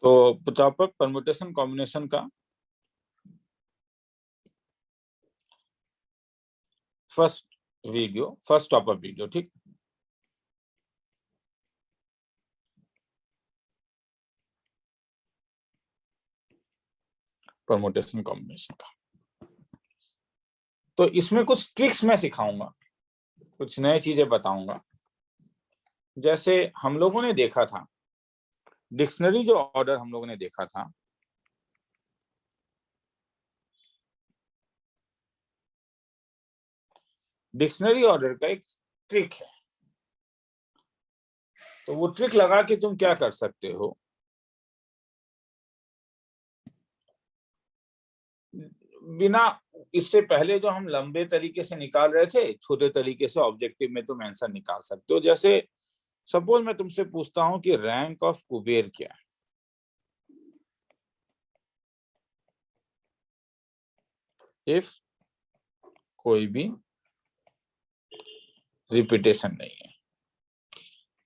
तो topic permutation combination का first topic video, ठीक। परम्यूटेशन कॉम्बिनेशन का तो इसमें कुछ ट्रिक्स मैं सिखाऊंगा, कुछ नई चीजें बताऊंगा। जैसे हम लोगों ने देखा था डिक्शनरी, जो ऑर्डर हम लोगों ने देखा था, डिक्शनरी ऑर्डर का एक ट्रिक है। तो वो ट्रिक लगा के तुम क्या कर सकते हो, बिना इससे पहले जो हम लंबे तरीके से निकाल रहे थे, छोटे तरीके से ऑब्जेक्टिव में तुम आंसर निकाल सकते हो। जैसे सपोज मैं तुमसे पूछता हूं कि रैंक ऑफ कुबेर क्या है, इफ कोई भी रिपीटेशन नहीं है,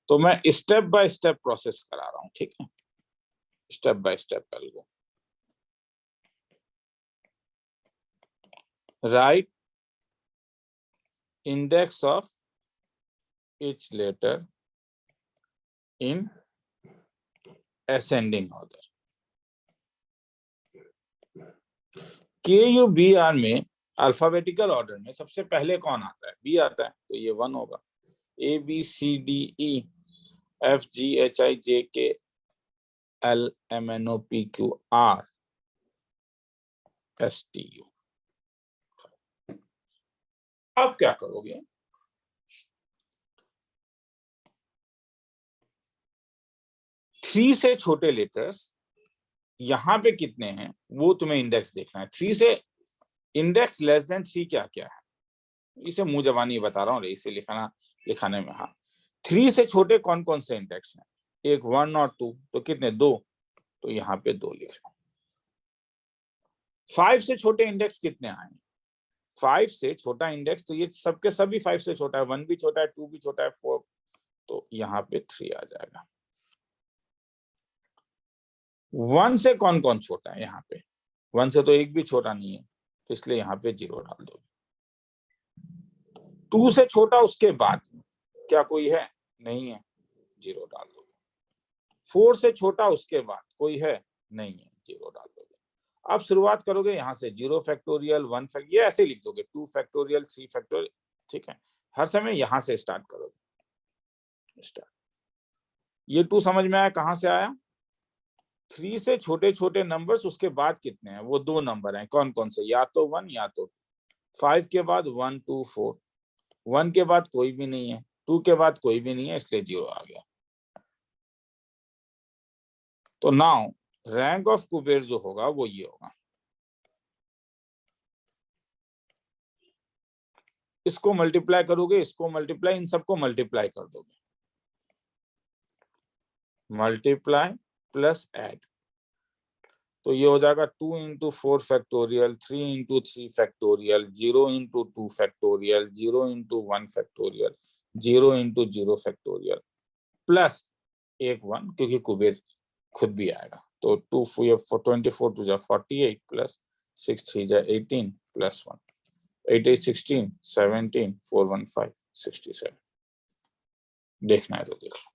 तो मैं स्टेप बाय स्टेप प्रोसेस करा रहा हूं, ठीक है। स्टेप बाय स्टेप कर लो। Right index of each letter in ascending order। KUBR में अल्फाबेटिकल ऑर्डर में सबसे पहले कौन आता है? बी आता है, तो ये 1 होगा। ABCDEFGHIJKLMNOPQRSTU। अब क्या करोगे, थ्री से छोटे लेटर्स यहां पे कितने हैं वो तुम्हें इंडेक्स देखना है। थ्री से इंडेक्स लेस देन थ्री क्या क्या है, इसे मुंह जबानी बता रहा हूँ, इसे लिखाने में। हाँ, थ्री से छोटे कौन कौन से इंडेक्स हैं? एक 1 और 2, तो कितने? 2, तो यहाँ पे 2 लिख लो। 5 से छोटे इंडेक्स कितने आए? 5 से छोटा इंडेक्स, तो ये सबके सभी 5 से छोटा है, 1 भी छोटा है, 2 भी छोटा है, 4, तो यहाँ पे 3 आ जाएगा। 1 से कौन कौन छोटा है? यहाँ पे 1 से तो एक भी छोटा नहीं है, तो इसलिए यहाँ पे 0 डाल दो। 2 से छोटा उसके बाद क्या कोई है? नहीं है, 0 डाल दो। 4 से छोटा उसके बाद कोई है? नहीं है, 0 डाल दोगे। अब शुरुआत करोगे यहाँ से, 0 फैक्टोरियल, 1 फैक्टोरियल, ये ऐसे लिख दोगे, 2 फैक्टोरियल, 3 फैक्टोरियल, ठीक है। हर समय यहाँ से स्टार्ट करोगे। स्टार्ट, ये 2 समझ में आया कहाँ से आया? 3 से छोटे छोटे नंबर्स उसके बाद कितने हैं? वो 2 नंबर हैं, कौन कौन से? या तो 1 या तो 5 के बाद 1 2 4, 1 के बाद कोई भी नहीं है, 2 के बाद कोई भी नहीं है, इसलिए 0 आ गया। तो नाउ रैंक ऑफ कुबेर जो होगा वो ये होगा। इसको मल्टीप्लाई करोगे, इसको मल्टीप्लाई, इन सबको मल्टीप्लाई कर दोगे, मल्टीप्लाई प्लस ऐड, तो ये हो जाएगा 2 into 4 factorial, 3 into 3 factorial, 0 into 2 factorial, 0 into 1 factorial, 0 into 0 factorial, plus एक 1, क्योंकि कुबेर खुद भी आएगा। तो 2 24 टू जा 48 प्लस 6 3 जा 18 प्लस 1, 8 8 16 17 4 1 5 67। देखना है तो देख लो।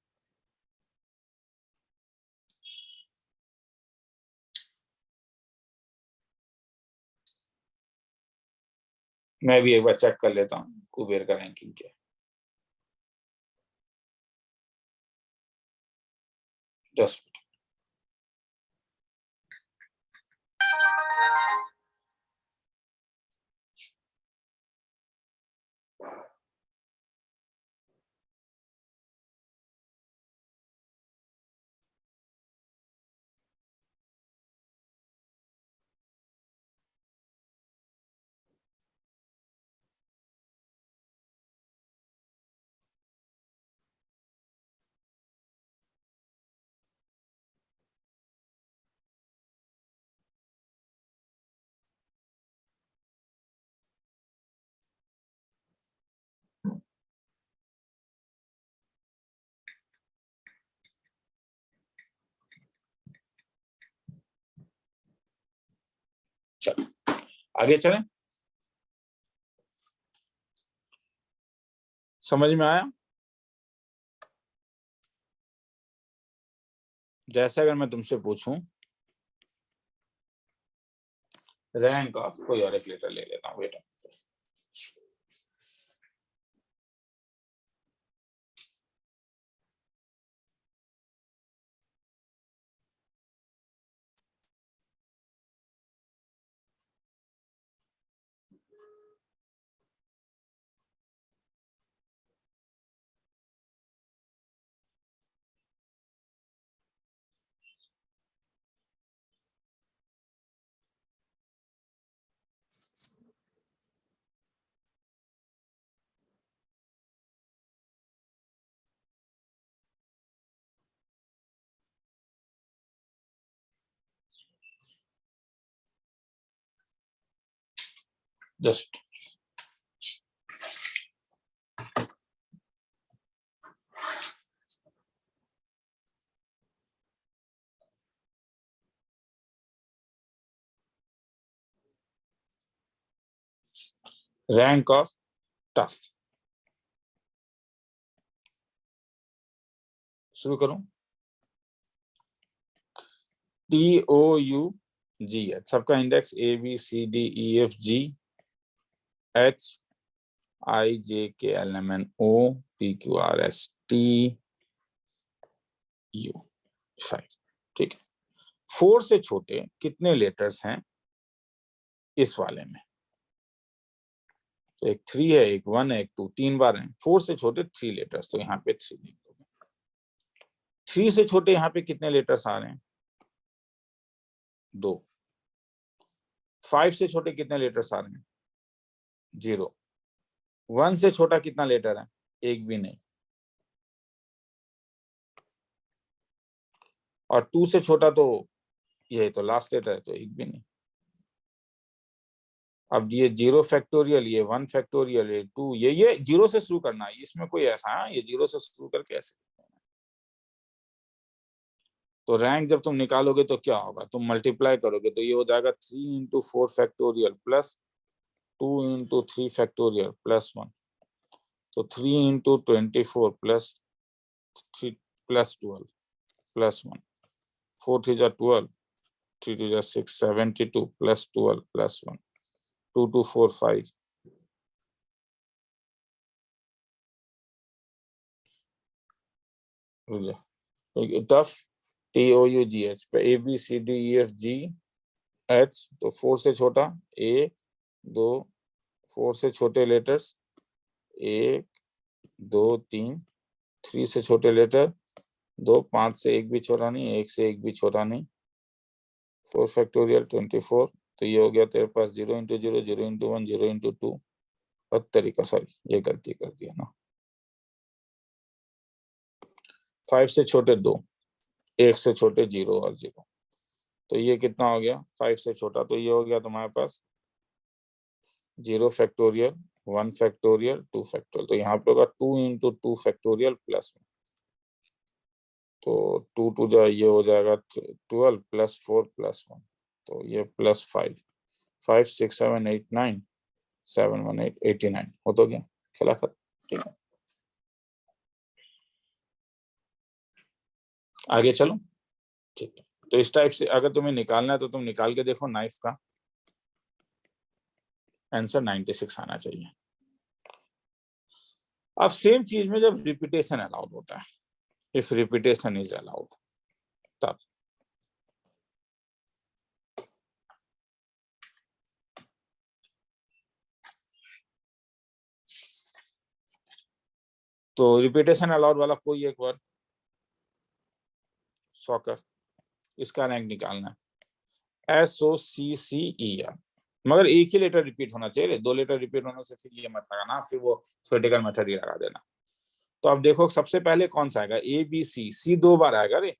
मैं भी एक बार चेक कर लेता हूँ कुबेर का रैंकिंग क्या है। जस्ट आगे चलें, समझ में आया? जैसे अगर मैं तुमसे पूछूं रैंक ऑफ, कोई और एक लेटर ले लेता हूं, बेटा जस्ट रैंक ऑफ टफ। शुरू करूं, TOUGH सबका इंडेक्स ABCDEFG HIJKLMNOPQRSTU 5। ठीक है, 4 से छोटे कितने लेटर्स हैं इस वाले में? तो एक 3 है, एक 1 है, एक 2, 3 बार है। 4 से छोटे 3 लेटर्स, तो यहाँ पे 3 लिख दोगे। 3 से छोटे यहाँ पे कितने लेटर्स आ रहे हैं? 2। 5 से छोटे कितने लेटर्स आ रहे हैं? 0। 1 से छोटा कितना लेटर है? एक भी नहीं। और 2 से छोटा तो ये तो लास्ट लेटर है, तो एक भी नहीं। अब ये 0 फैक्टोरियल, ये 1 फैक्टोरियल, ये 2, ये 0 से शुरू करना है, इसमें कोई ऐसा है ये 0 से शुरू करके ऐसे। तो रैंक जब तुम निकालोगे तो क्या होगा, तुम मल्टीप्लाई करोगे तो ये हो जाएगा 3 into 4 factorial plus 2 into 3 factorial plus 1। तो 3 इंटू 24 प्लस 3 प्लस 12 प्लस 1। 4 3 जा 12, 3 2 जा 6, 72 प्लस 12 प्लस 1। 2 2 4 5। टफ TOUGH पे ABCDEFGH, तो 4 से छोटा 1 2, 4 से छोटे लेटर्स 1 2 3, 3 से छोटे लेटर 2, 5 से एक भी छोटा नहीं, 1 से एक भी छोटा नहीं। 4 फैक्टोरियल 24, तो ये हो गया तेरे पास 0 इंटू 0, 0 इंटू 1, 0 इंटू 2। और तरीका, सॉरी ये गलती कर दिया ना। 5 से छोटे 2, 1 से छोटे 0 और 0, तो ये कितना हो गया? 5 से छोटा, तो ये हो गया तुम्हारे पास 0 फैक्टोरियल, 1 फैक्टोरियल, 2 फैक्टोरियल। तो यहाँ पे होगा 2 इंटू 2 फैक्टोरियल प्लस 1। तो 2 2 जा ये हो जाएगा 12 प्लस 4 प्लस 1, तो ये प्लस 5। 5 6 7 8 9, 7 1 8 89 हो तो गया, खेला खत्म। ठीक है, आगे चलो। ठीक है, तो इस टाइप से अगर तुम्हें निकालना है तो तुम निकाल के देखो, नाइफ का आंसर 96 आना चाहिए। अब सेम चीज में जब रिपीटेशन अलाउड होता है, इफ रिपीटेशन इज अलाउड, तब तो रिपीटेशन अलाउड वाला कोई एक वर्ड, सॉकर, इसका रैंक निकालना है SOCCER, मगर एक ही लेटर रिपीट होना चाहिए। 2 लेटर रिपीट होने से फिर ये मत लगाना, फिर वो क्रिटिकल मेथड ही लगा देना। तो अब देखो सबसे पहले कौन सा आएगा, ABC, C 2 बार आएगा रे।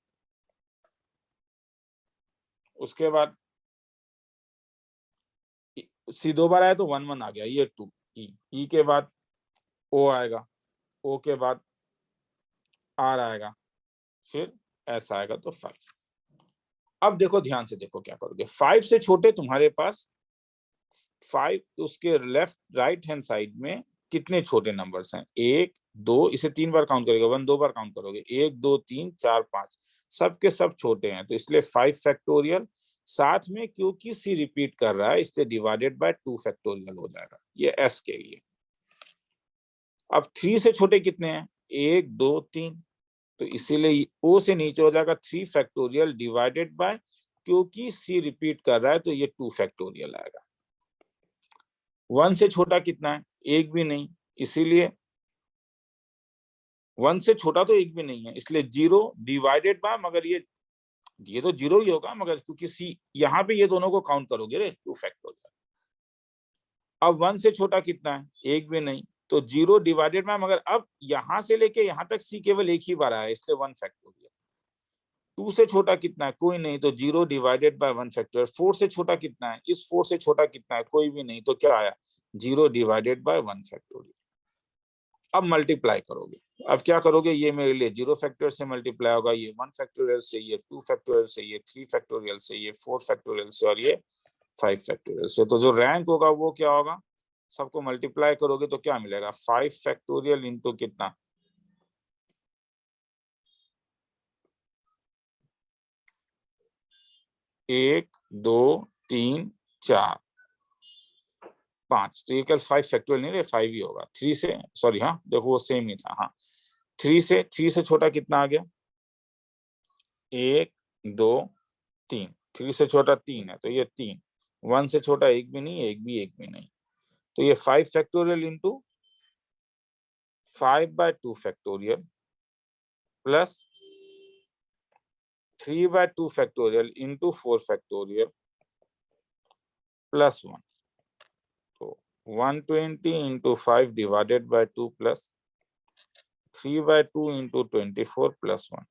उसके बाद C 2 बार आया तो 1 1 आ गया, ये 2 E के बाद O आएगा, O के बाद R आएगा, फिर S आएगा, तो 5। अब देखो ध्यान से देखो क्या करोगे, 5 से छोटे तुम्हारे पास 5 उसके लेफ्ट राइट हैंड साइड में कितने छोटे नंबर्स हैं? 1 2, इसे 3 बार काउंट करेगा, 1 2 बार काउंट करोगे, 1 2 3 4 5, सब के सब छोटे हैं, तो इसलिए 5 फैक्टोरियल, साथ में क्योंकि सी रिपीट कर रहा है इसलिए डिवाइडेड बाय 2 फैक्टोरियल हो जाएगा, ये एस के लिए। अब 3 से छोटे कितने हैं? 1 2 3, तो इसीलिए ओ से नीचे हो जाएगा 3 फैक्टोरियल डिवाइडेड बाय, क्योंकि सी रिपीट कर रहा है तो ये 2 फैक्टोरियल आएगा। 1 से छोटा कितना है? एक भी नहीं, इसीलिए 1 से छोटा तो एक भी नहीं है, इसलिए 0 डिवाइडेड बाय, मगर ये तो 0 ही होगा, मगर क्योंकि सी यहाँ पे ये दोनों को काउंट करोगे रे 2 फैक्टोरियल। अब 1 से छोटा कितना है? एक भी नहीं, तो 0 डिवाइडेड बाय, मगर अब यहां से लेके यहां तक सी केवल एक ही बार आया, इसलिए 1 फैक्टोरियल। 2 से छोटा कितना है? कोई नहीं, तो 0 डिवाइडेड बाय 1 फैक्टोरियल। 4 से छोटा कितना है? इस 4 से छोटा कितना है? कोई भी नहीं, तो क्या आया? 0 डिवाइडेड बाय 1 फैक्टोरियल। अब मल्टीप्लाई करोगे, अब क्या करोगे? ये मेरे लिए 0 फैक्टोरियल से मल्टीप्लाई होगा, ये 1 फैक्टोरियल से, ये 2 फैक्टोरियल से, ये 3 फैक्टोरियल से, ये 4 फैक्टोरियल से, और ये 5 फैक्टोरियल से। तो जो रैंक होगा वो क्या होगा? सबको मल्टीप्लाई करोगे तो क्या मिलेगा? 5 फैक्टोरियल इंटू कितना? 1 2 3 4 5, तो ये कल 5 फैक्टोरियल नहीं रहे, 5 ही होगा। 3 से, सॉरी, हाँ देखो वो सेम ही था, हाँ। 3 से छोटा कितना आ गया? 1 2 3, 3 से छोटा 3 है, तो ये 3। 1 से छोटा एक भी नहीं, एक भी नहीं, तो ये 5 factorial into 5/2 factorial plus 3/2 factorial into 4 factorial plus 1, तो 120 into 5 divided by 2 plus 3/2 into 24 plus 1,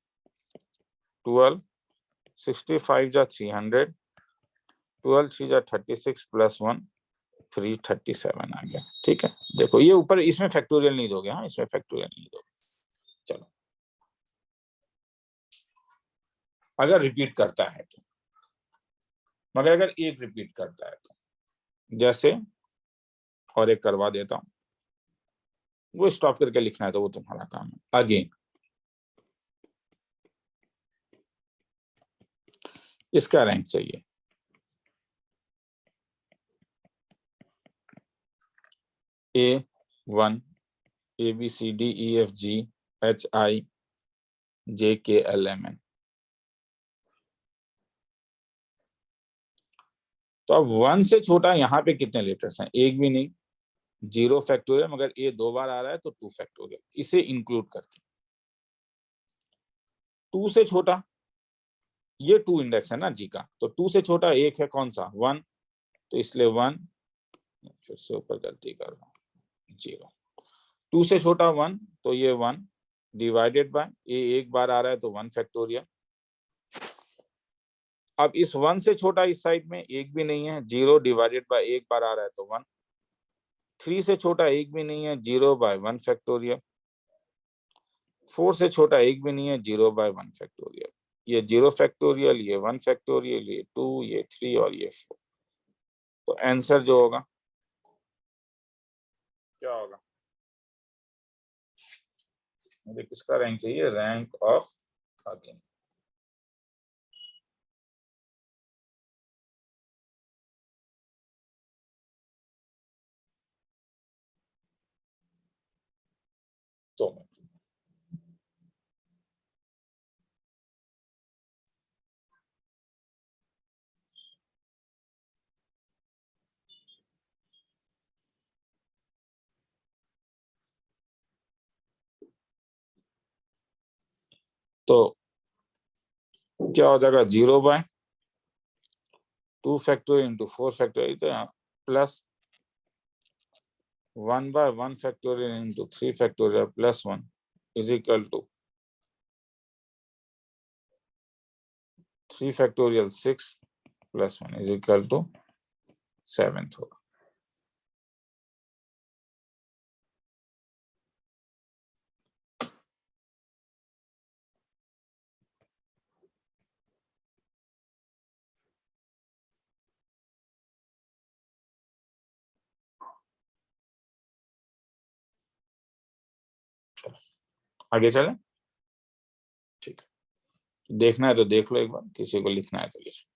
12, 65 जा 300, 12 3 जा 36 प्लस 1, 337 आ गया। ठीक है, देखो ये ऊपर इसमें फैक्टोरियल नहीं दोगे, हाँ इसमें फैक्टोरियल नहीं दोगे। चलो, अगर रिपीट करता है तो, मगर अगर एक रिपीट करता है तो, जैसे, और एक करवा देता हूं, वो स्टॉप करके लिखना है तो वो तुम्हारा काम है। अगेन, इसका रैंक चाहिए। A1 ABCDEFGHIJKLMN। तो अब 1 से छोटा यहाँ पे कितने लेटर्स हैं? एक भी नहीं, 0 फैक्टोरियल, मगर ए 2 बार आ रहा है तो 2 फैक्टोरियल, इसे इंक्लूड करके। 2 से छोटा, ये 2 इंडेक्स है ना जी का, तो 2 से छोटा एक है, कौन सा? 1, तो इसलिए 1, फिर से ऊपर गलती कर रहा हूँ, 0। 2 से छोटा 1, तो ये 1 डिवाइडेड बाय, ए एक बार आ रहा है तो 1 फैक्टोरियल। अब इस 1 से छोटा इस साइड में एक भी नहीं है, 0 डिवाइडेड बाय एक बार आ रहा है तो 1। 3 से छोटा एक भी नहीं है, 0 बाय 1 फैक्टोरियल। 4 से छोटा एक भी नहीं है, 0 बाय 1 फैक्टोरियल। ये 0 फैक्टोरियल, ये 1 फैक्टोरियल, ये 2, ये 3 और ये 4। तो आंसर जो होगा क्या होगा? मुझे किसका रैंक चाहिए? Rank of again. तो क्या हो जाएगा? 0 बाय 2 फैक्टोरियल इंटू 4 फैक्टोरियल, तो plus 1 by 1 factorial into 3 factorial plus 1 is equal to 3 factorial 6 plus 1 is equal to 7th। आगे चलें, ठीक है। देखना है तो देख लो एक बार, किसी को लिखना है तो लिख लो।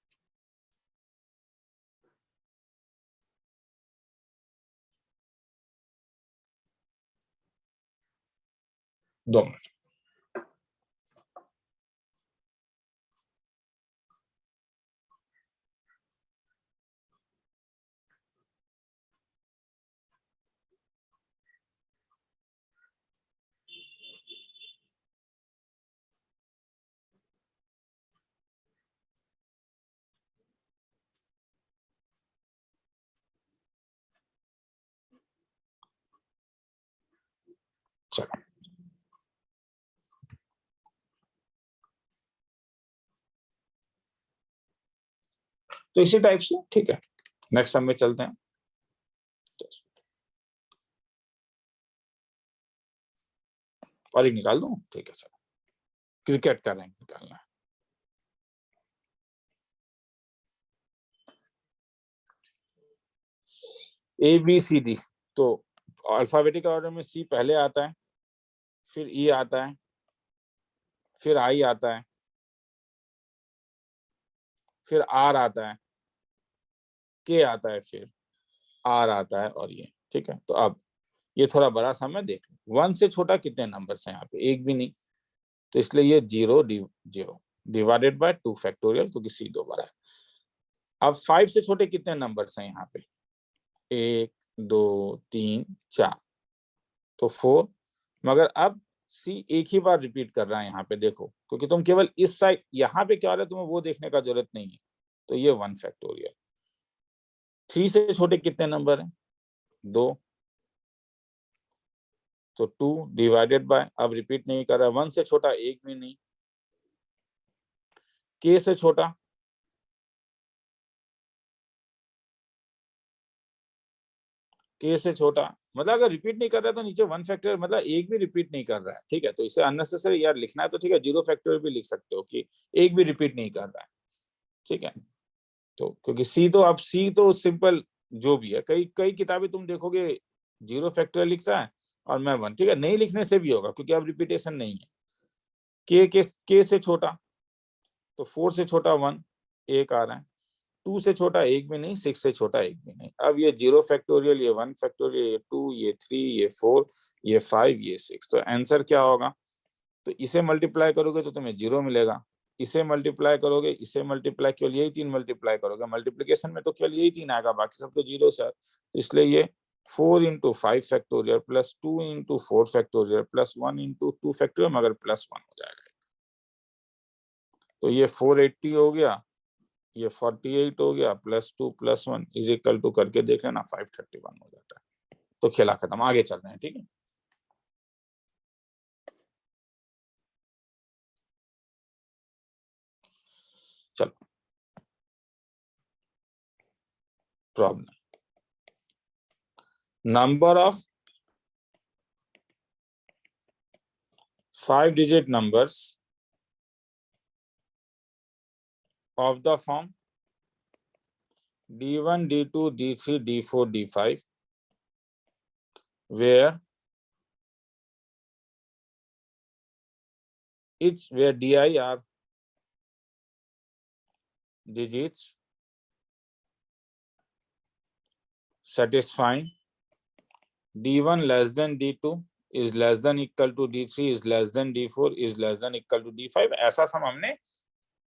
दो मिनट। चलो, तो इसी टाइप से, ठीक है। नेक्स्ट सम में चलते हैं। और एक निकाल दूं, ठीक है सर। क्रिकेट का रैंक निकालना है। ए बी सी डी, तो अल्फाबेटिक ऑर्डर में सी पहले आता है, फिर ई आता है, फिर आई आता है, फिर आर आता है, के आता है, फिर आर आता है, और ये, ठीक है। तो अब ये थोड़ा बड़ा सम है, देख लो। 1 से छोटा कितने नंबर्स हैं यहाँ पे? एक भी नहीं, तो इसलिए ये 0 डिवाइडेड बाय 2 फैक्टोरियल, क्योंकि सी 2 बड़ा है। अब 5 से छोटे कितने नंबर्स हैं यहाँ पे? 1 2 3 4, तो 4। मगर अब सी एक ही बार रिपीट कर रहा है यहाँ पे, देखो, क्योंकि तुम केवल इस साइड, यहाँ पे क्या हो रहा है तुम्हें वो देखने का जरूरत नहीं है। तो ये 1 फैक्टोरियल। 3 से छोटे कितने नंबर हैं? 2, तो 2 डिवाइडेड बाय, अब रिपीट नहीं कर रहा है। 1 से छोटा एक भी नहीं। के से छोटा, के से छोटा, मतलब अगर रिपीट नहीं कर रहा है तो नीचे 1 फैक्टर, मतलब एक भी रिपीट नहीं कर रहा है, ठीक है। तो इसे अननेसेसरी यार लिखना है तो ठीक है, 0 फैक्टर भी लिख सकते हो कि एक भी रिपीट नहीं कर रहा है, ठीक है। तो क्योंकि सी तो, अब सी तो सिंपल जो भी है, कई कई किताबें तुम देखोगे 0 फैक्टर लिखता है और मैं 1, ठीक है। नहीं लिखने से भी होगा क्योंकि अब रिपीटेशन नहीं है। के से छोटा, तो 4 से छोटा 1, एक आ रहा है। 2 से छोटा एक भी नहीं, 6 से छोटा एक भी नहीं। अब ये 0 फैक्टोरियल, ये 1 फैक्टोरियल, ये 2, ये 3, ये 4, ये 5, ये 6, तो आंसर क्या होगा? तो इसे मल्टीप्लाई करोगे तो तुम्हें 0 मिलेगा, इसे मल्टीप्लाई करोगे, इसे मल्टीप्लाई, केवल यही 3 मल्टीप्लाई करोगे। मल्टीप्लिकेशन में तो केवल यही 3 आएगा, बाकी सब तो 0 से। इसलिए ये 4 into 5 factorial plus 2 into 4 factorial plus 1 into 2 factorial, मगर प्लस 1 हो जाएगा। तो ये 480 हो गया, ये 48 हो गया, plus 2 plus 1 is equal to, करके देख लेना, 531 हो जाता है। तो खेला खत्म, आगे चल रहे हैं, ठीक है। चलो, problem, number of 5-digit numbers of the form D1, D2, D3, D4, D5, where DI are digits satisfying D1 less than D2 is less than equal to D3 is less than D4 is less than equal to D5। ऐसा सम हमने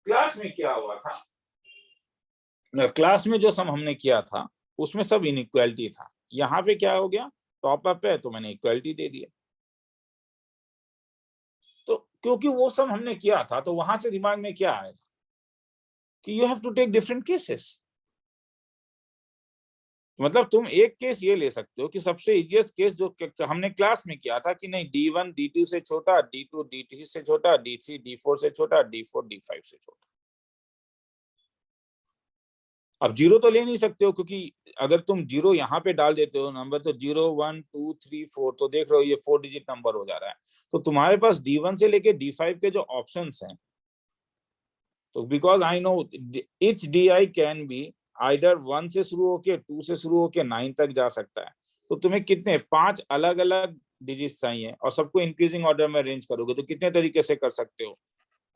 class में किया हुआ था। Class में जो सम हमने किया था उसमें सब इनइक्वालिटी था। यहाँ पे क्या हो गया, टॉप अप है तो मैंने इक्वालिटी दे दिया। तो क्योंकि वो सम हमने किया था तो वहां से दिमाग में क्या आएगा कि you have to take different cases. मतलब तुम एक केस ये ले सकते हो कि सबसे इजीएस्ट केस जो हमने क्लास में किया था कि नहीं, D1 D2 से छोटा, D2 D3 से छोटा, D3 D4 से छोटा, D4 D5 से छोटा। अब 0 तो ले नहीं सकते हो क्योंकि अगर तुम 0 यहाँ पे डाल देते हो नंबर, तो 0 1 2 3 4, तो देख रहे हो ये 4 डिजिट नंबर हो जा रहा है। तो तुम्हारे पास D1 से लेके D5 के जो ऑप्शंस हैं, तो because I know each DI can be आइडर 1 से शुरू होके 2 से शुरू होके 9 तक जा सकता है। तो तुम्हें कितने 5 अलग अलग डिजिट चाहिए और सबको इंक्रीजिंग ऑर्डर में अरेंज करोगे तो कितने तरीके से कर सकते हो।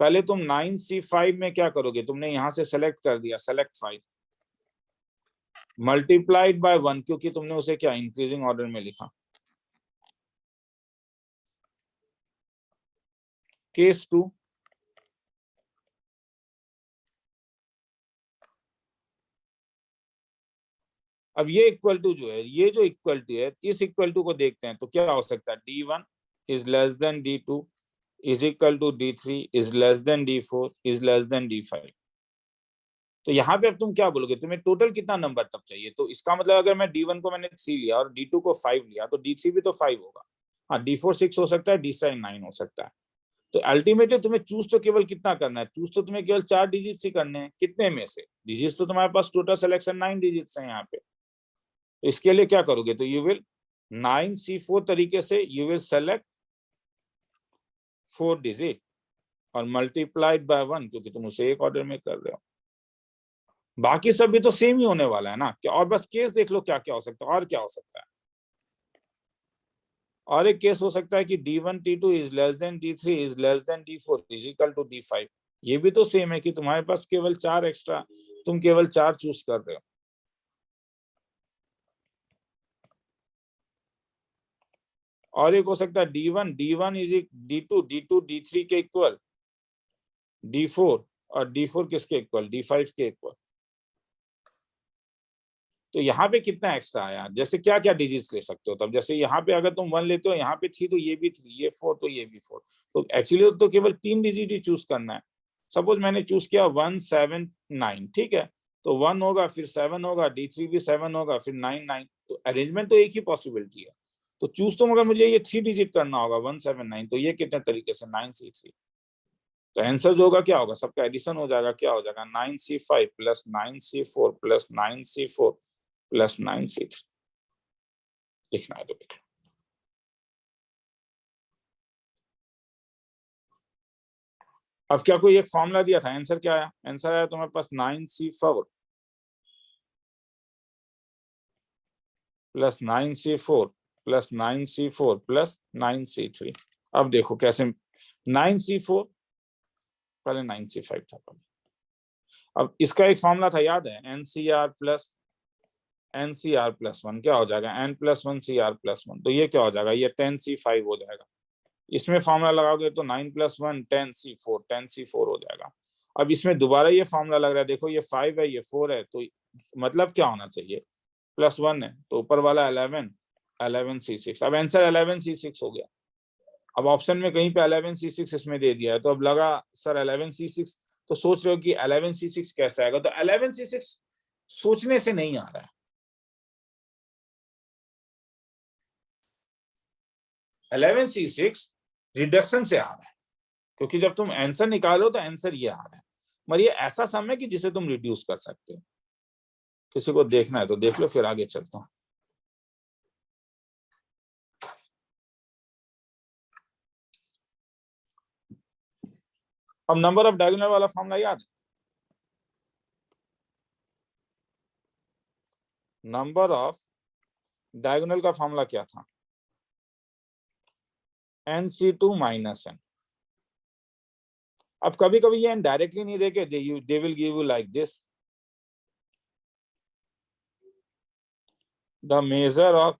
पहले तुम 9C5 में क्या करोगे, तुमने यहां से सेलेक्ट कर दिया, सेलेक्ट 5 मल्टीप्लाइड बाय 1, क्योंकि तुमने उसे क्या इंक्रीजिंग ऑर्डर में लिखा। केस 2, अब ये इक्वल टू जो है, ये जो इक्वल टू है, इस इक्वल टू को देखते हैं तो क्या हो सकता है, D1 is less than D2 is equal to D3 is less than D4 is less than D5। तो यहाँ पे अब तुम क्या बोलोगे, तुम्हें टोटल कितना नंबर तब चाहिए। तो इसका मतलब अगर मैं D1 को मैंने 3 लिया और D2 को 5 लिया तो D3 भी तो 5 होगा। हाँ, D4 6 हो सकता है, D5 9 हो सकता है। तो अल्टीमेटली तुम्हें चूज तो केवल कितना करना है, चूज तो तुम्हें केवल 4 डिजिट्स ही करने हैं। कितने में से डिजिट्स, तो तुम्हारे पास टोटल सिलेक्शन 9 डिजिट्स हैं यहाँ पे। तो इसके लिए क्या करोगे, तो यू विल 9C4 तरीके से यू विल सेलेक्ट 4 डिजिट और मल्टीप्लाइड बाय 1, क्योंकि तुम उसे एक ऑर्डर में कर रहे हो। बाकी सब भी तो सेम ही होने वाला है ना क्या। और बस केस देख लो क्या क्या हो सकता है, और क्या हो सकता है। और एक केस हो सकता है कि D1 T2 is less than D3 is less than D4 is equal to D5। ये भी तो सेम है कि तुम्हारे पास केवल 4 एक्स्ट्रा, तुम केवल 4 चूज कर रहे हो। और एक हो सकता है D1 इज D2 D3 के इक्वल, D4 और D4 किसके इक्वल, D5 के इक्वल। तो यहाँ पे कितना एक्स्ट्रा आया, जैसे क्या क्या डिजिट्स ले सकते हो तब। जैसे यहाँ पे अगर तुम 1 लेते हो, यहाँ पे 3 तो ये भी 3, ये 4 तो ये भी 4। तो एक्चुअली तो केवल 3 डिजिट ही चूज करना है। सपोज मैंने चूज किया 1 7 9, ठीक है। तो 1 होगा, फिर 7 होगा, D3 भी 7 होगा, फिर 9 9। तो अरेंजमेंट तो एक ही पॉसिबिलिटी है। तो चूज तो मगर मुझे ये 3 डिजिट करना होगा 1 7 9। तो ये कितने तरीके से 9C3। तो आंसर जो होगा क्या होगा, सबका एडिशन हो जाएगा, क्या हो जाएगा 9C5 plus 9C4 plus 9C4 plus 9C3। लिखना है तो लिख लो। अब क्या कोई एक फॉर्मूला दिया था, आंसर क्या आया, आंसर आया तुम्हारे पास 9C4 plus 9C4 plus 9C4 plus 9C3। अब देखो कैसे, 9C4 पहले 9C5 था पहले। अब इसका एक फॉर्मूला था, याद है, NCR प्लस 1 क्या हो जाएगा, N प्लस 1 CR प्लस 1। तो ये क्या हो जाएगा, ये 10C5 हो जाएगा। इसमें फॉर्मूला लगाओगे तो 9 प्लस 1 10C4 हो जाएगा। अब इसमें दोबारा ये फॉर्मूला लग रहा है, देखो ये 5 है, ये 4 है, तो मतलब क्या होना चाहिए, प्लस 1 है तो ऊपर वाला 11C6। अब आंसर 11C6 हो गया। अब ऑप्शन में कहीं पे 11C6 इसमें दे दिया है, तो अब लगा सर 11C6, तो सोच रहे हो कि 11C6 कैसे आएगा। तो 11C6 सोचने से नहीं आ रहा है, 11C6 रिडक्शन से आ रहा है। क्योंकि जब तुम आंसर निकालो तो आंसर ये आ रहा है, मगर ये ऐसा सम है कि जिसे तुम रिड्यूस कर सकते हो। किसी को देखना है तो देख लो, फिर आगे चलता हूं। अब नंबर ऑफ डायगोनल वाला फॉर्मूला याद है, नंबर ऑफ डायगोनल का फॉर्मूला क्या था, NC2 माइनस N। अब कभी कभी ये डायरेक्टली नहीं देके they will give you like this, the measure of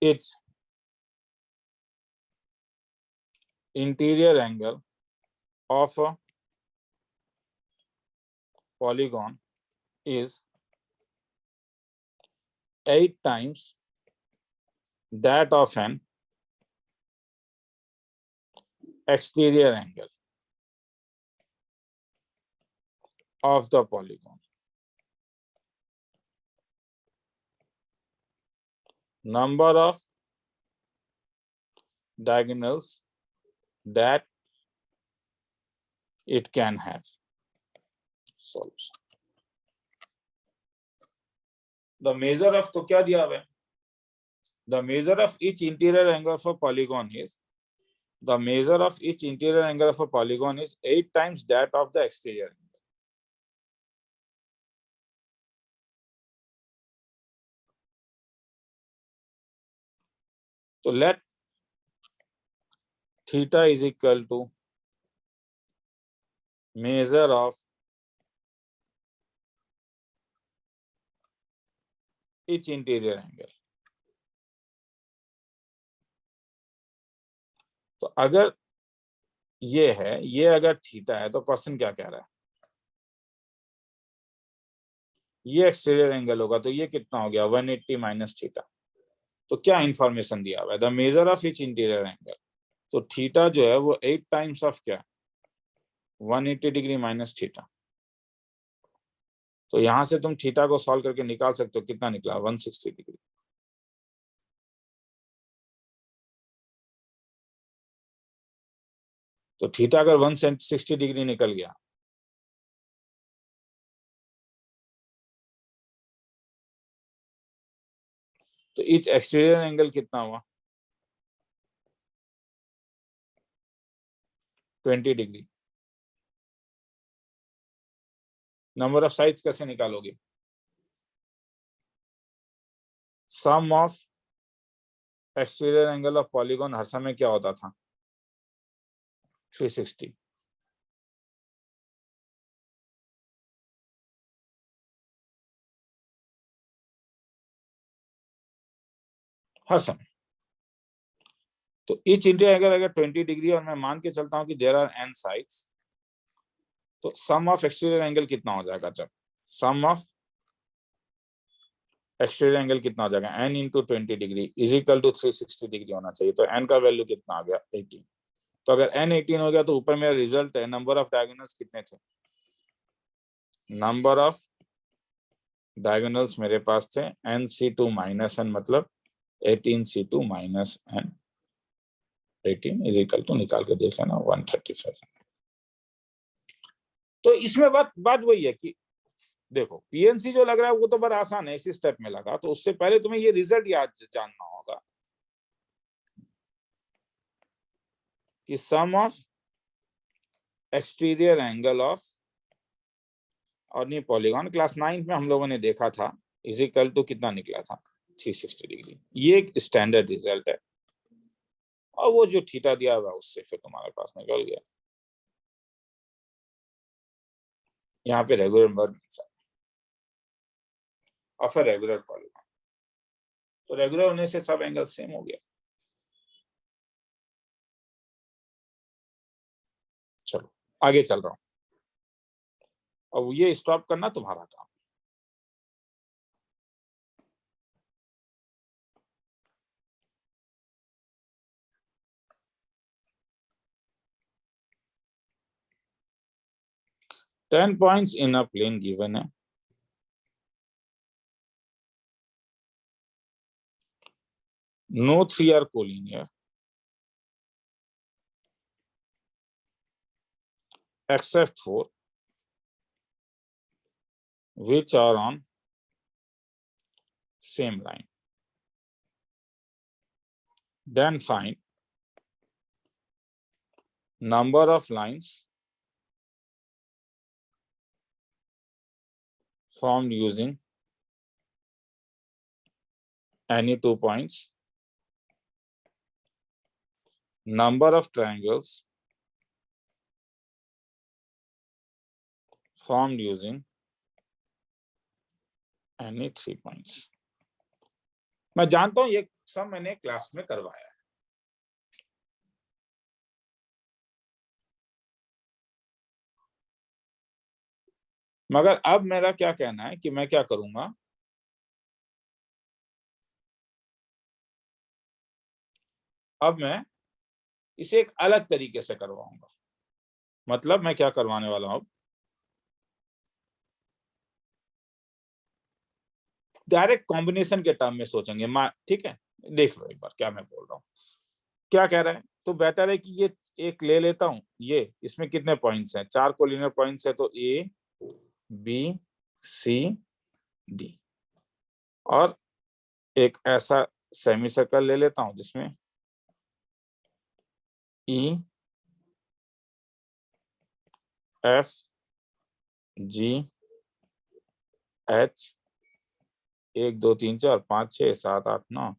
its interior angle of a polygon is 8 times that of an exterior angle of the polygon. Number of diagonals that it can have. Solution. The measure of तो क्या दिया हुआ है, the measure of each interior angle of a polygon is, the measure of each interior angle of a polygon is 8 times that of the exterior angle. तो let theta is equal to measure of each interior angle. तो अगर ये है, ये अगर theta है तो question क्या कह रहा है, ये एक्सटीरियर एंगल होगा तो ये कितना हो गया 180 माइनस थीटा। तो क्या इंफॉर्मेशन दिया हुआ है, the measure of each interior angle. तो थीटा जो है वो 8 टाइम्स ऑफ क्या 180 डिग्री माइनस थीटा। तो यहां से तुम थीटा को सॉल्व करके निकाल सकते हो, कितना निकला 160 डिग्री। तो थीटा अगर 160 डिग्री निकल गया तो ईच एक्सटीरियर एंगल कितना हुआ 20 डिग्री। नंबर ऑफ साइड्स कैसे निकालोगे, sum of exterior angle of polygon हर समय क्या होता था 360। हर समय। तो ईच इंटीरियर एंगल अगर 20 डिग्री और मैं मान के चलता हूं कि देयर आर n साइड्स, तो सम ऑफ एक्सटीरियर एंगल कितना हो जाएगा, जब सम ऑफ एक्सटीरियर एंगल कितना हो जाएगा n into 20 degree is equal to 360 degree होना चाहिए। तो n का वैल्यू कितना आ गया 18। तो अगर n 18 हो गया तो ऊपर मेरा रिजल्ट है नंबर ऑफ डायगोनल्स कितने थे, नंबर ऑफ डायगोनल्स मेरे पास थे nc2 माइनस n, मतलब 18c2 minus n 18 is equal to, निकाल के देख लेना 135। तो इसमें बात वही है कि देखो पीएनसी जो लग रहा है वो तो बड़ा आसान है, इसी स्टेप में लगा। तो उससे पहले तुम्हें ये रिजल्ट याद जानना होगा कि सम ऑफ एक्सटीरियर एंगल ऑफ, और नहीं पॉलीगॉन क्लास 9 में हम लोगों ने देखा था, इज इक्वल टू कितना निकला था 360 डिग्री। ये एक स्टैंडर्ड रिजल्ट है, और वो जो थीटा दिया हुआ उससे फिर तुम्हारे पास निकल गया। यहाँ पे रेगुलर नंबर और फिर रेगुलर पॉलीगॉन, तो रेगुलर होने से सब एंगल सेम हो गया। चलो आगे चल रहा हूं, अब ये स्टॉप करना तुम्हारा काम। Ten points in a plane given है, no three are collinear except for which are on same line. Then find number of lines formed using any 2 points, number of triangles formed using any 3 points. मैं जानता हूं ये सब मैंने class में करवाया है, मगर अब मेरा क्या कहना है कि मैं क्या करूंगा, अब मैं इसे एक अलग तरीके से करवाऊंगा। मतलब मैं क्या करवाने वाला हूं, डायरेक्ट कॉम्बिनेशन के टर्म में सोचेंगे। ठीक है, देख लो एक बार क्या मैं बोल रहा हूँ, क्या कह रहा है। तो बेटर है कि ये एक ले लेता हूं, ये इसमें कितने पॉइंट्स हैं 4 कोलिनियर पॉइंट्स है, तो ए बी सी डी, और एक ऐसा सेमी सर्कल ले लेता हूं जिसमें ई एफ जी एच 1 2 3 4 5 6 7 8 9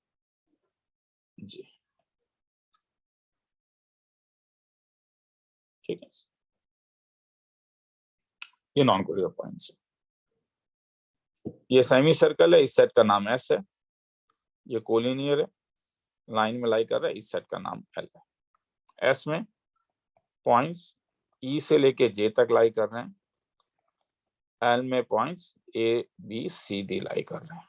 जी। ठीक है, ये नॉन कोलिनियर पॉइंट्स है। ये सेमी सर्कल है, इस सेट का नाम एस है, ये कोलिनियर है, लाइन में लाई कर रहा है, इस सेट का नाम एल है। एस में पॉइंट्स ई से लेके जे तक लाई कर रहे हैं, एल में points A B C D lie कर रहे हैं।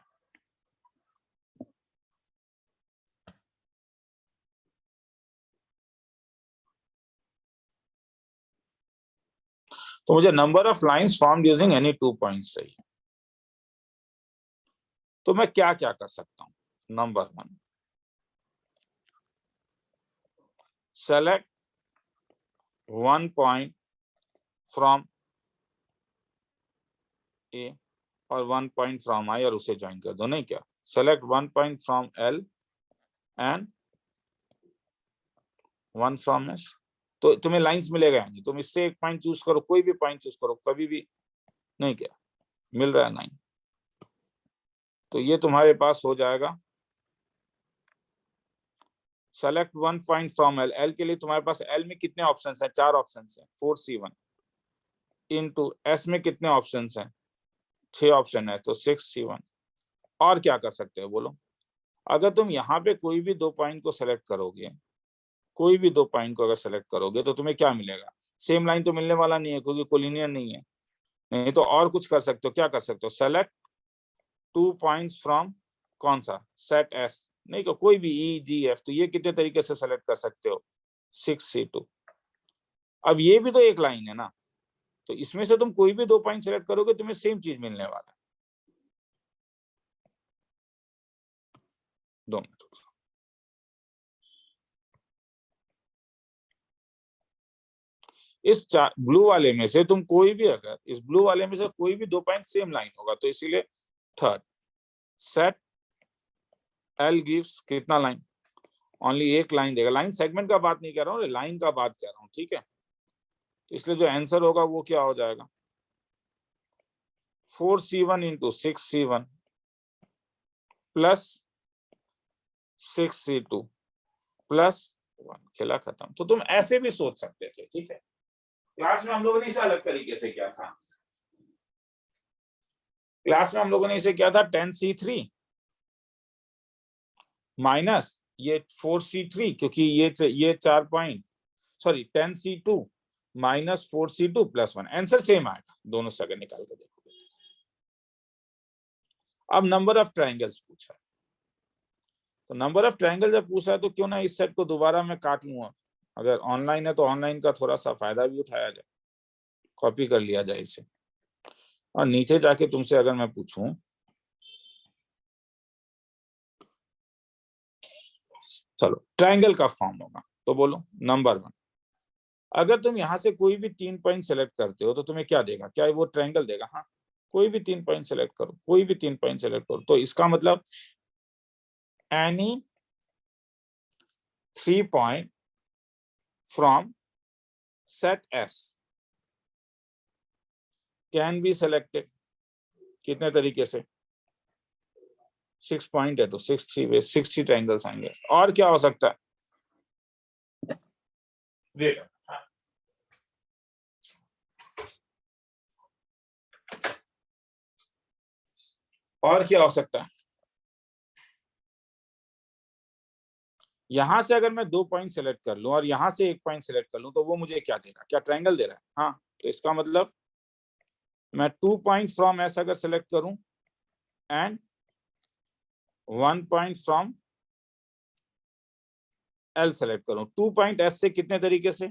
तो मुझे number of lines formed using any 2 points चाहिए। तो मैं क्या क्या कर सकता हूं? Number 1, select 1 point from A और 1 पॉइंट फ्रॉम आई और उसे ज्वाइन कर दो। नहीं, क्या select 1 point from L and 1 from S. तो तुम्हें लाइंस मिलेगा नहीं, तुम इससे एक पॉइंट चूज करो, कोई भी पॉइंट चूज करो, कभी भी नहीं क्या मिल रहा है लाइन, तो ये तुम्हारे पास हो जाएगा select 1 point from L. L के लिए तुम्हारे पास एल में कितने ऑप्शंस हैं? 4 ऑप्शंस हैं, 4C1 इनटू एस में कितने ऑप्शंस हैं? 6 ऑप्शन है, तो 6C1। और क्या कर सकते हो बोलो? अगर तुम यहाँ पे कोई भी 2 पॉइंट को सेलेक्ट करोगे, कोई भी 2 पॉइंट को अगर सेलेक्ट करोगे तो तुम्हें क्या मिलेगा? सेम लाइन तो मिलने वाला नहीं है क्योंकि कोलिनियर नहीं है। नहीं तो और कुछ कर सकते हो, क्या कर सकते हो? सेलेक्ट 2 पॉइंट्स फ्रॉम कौन सा सेट एस, नहीं तो कोई भी ई जी एफ। तो ये कितने तरीके से सेलेक्ट कर सकते हो? 6C2। अब ये भी तो एक लाइन है ना, तो इसमें से तुम कोई भी 2 पॉइंट सेलेक्ट करोगे तुम्हें सेम चीज मिलने वाला है। 2 मिनट। इस ब्लू वाले में से तुम कोई भी, अगर इस ब्लू वाले में से कोई भी 2 पॉइंट सेम लाइन होगा, तो इसीलिए थर्ड सेट एल गिव्स कितना लाइन? ओनली एक लाइन देगा। लाइन सेगमेंट का बात नहीं कर रहा हूँ, लाइन का बात कर रहा हूँ, ठीक है। तो इसलिए जो आंसर होगा वो क्या हो जाएगा? 4C1 into 6C1 plus 6C2 plus 1। खेला खत्म। तो तुम ऐसे भी सोच सकते थे, ठीक है। क्लास में हम लोगों ने इसे अलग तरीके से किया था। क्लास में हम लोगों ने इसे किया था 10C3 माइनस ये 4C3, क्योंकि ये 4 point, sorry 10C2 minus 4C2 plus 1। Answer same आएगा दोनों से अगर निकाल के देखोगे। अब नंबर ऑफ ट्रायंगल्स पूछा है, तो नंबर ऑफ ट्रायंगल जब पूछा है तो क्यों ना इस सेट को दोबारा मैं काट लूंगा। अगर ऑनलाइन है तो ऑनलाइन का थोड़ा सा फायदा भी उठाया जाए, कॉपी कर लिया जाए इसे। और नीचे जाके तुमसे अगर मैं पूछूं, चलो ट्रायंगल का फॉर्म होगा, तो बोलो नंबर 1, अगर तुम यहां से कोई भी 3 पॉइंट सेलेक्ट करते हो तो तुम्हें क्या देगा? क्या वो ट्रायंगल देगा? हाँ, कोई भी 3 पॉइंट सेलेक्ट करो, कोई भी 3 पॉइंट सेलेक्ट करो, तो इसका मतलब any 3 point from set S can be selected. कितने तरीके से? 6 पॉइंट है तो 60 ट्रायंगल्स आएंगे। और क्या हो सकता है? और क्या हो सकता है? यहां से अगर मैं 2 पॉइंट सेलेक्ट कर लूं और यहां से 1 पॉइंट सेलेक्ट कर लूं तो वो मुझे क्या देगा? क्या ट्रायंगल दे रहा है? हाँ, तो इसका मतलब मैं 2 पॉइंट फ्रॉम एस अगर सेलेक्ट करूं and 1 point from L select करूं, 2 पॉइंट एस से कितने तरीके से?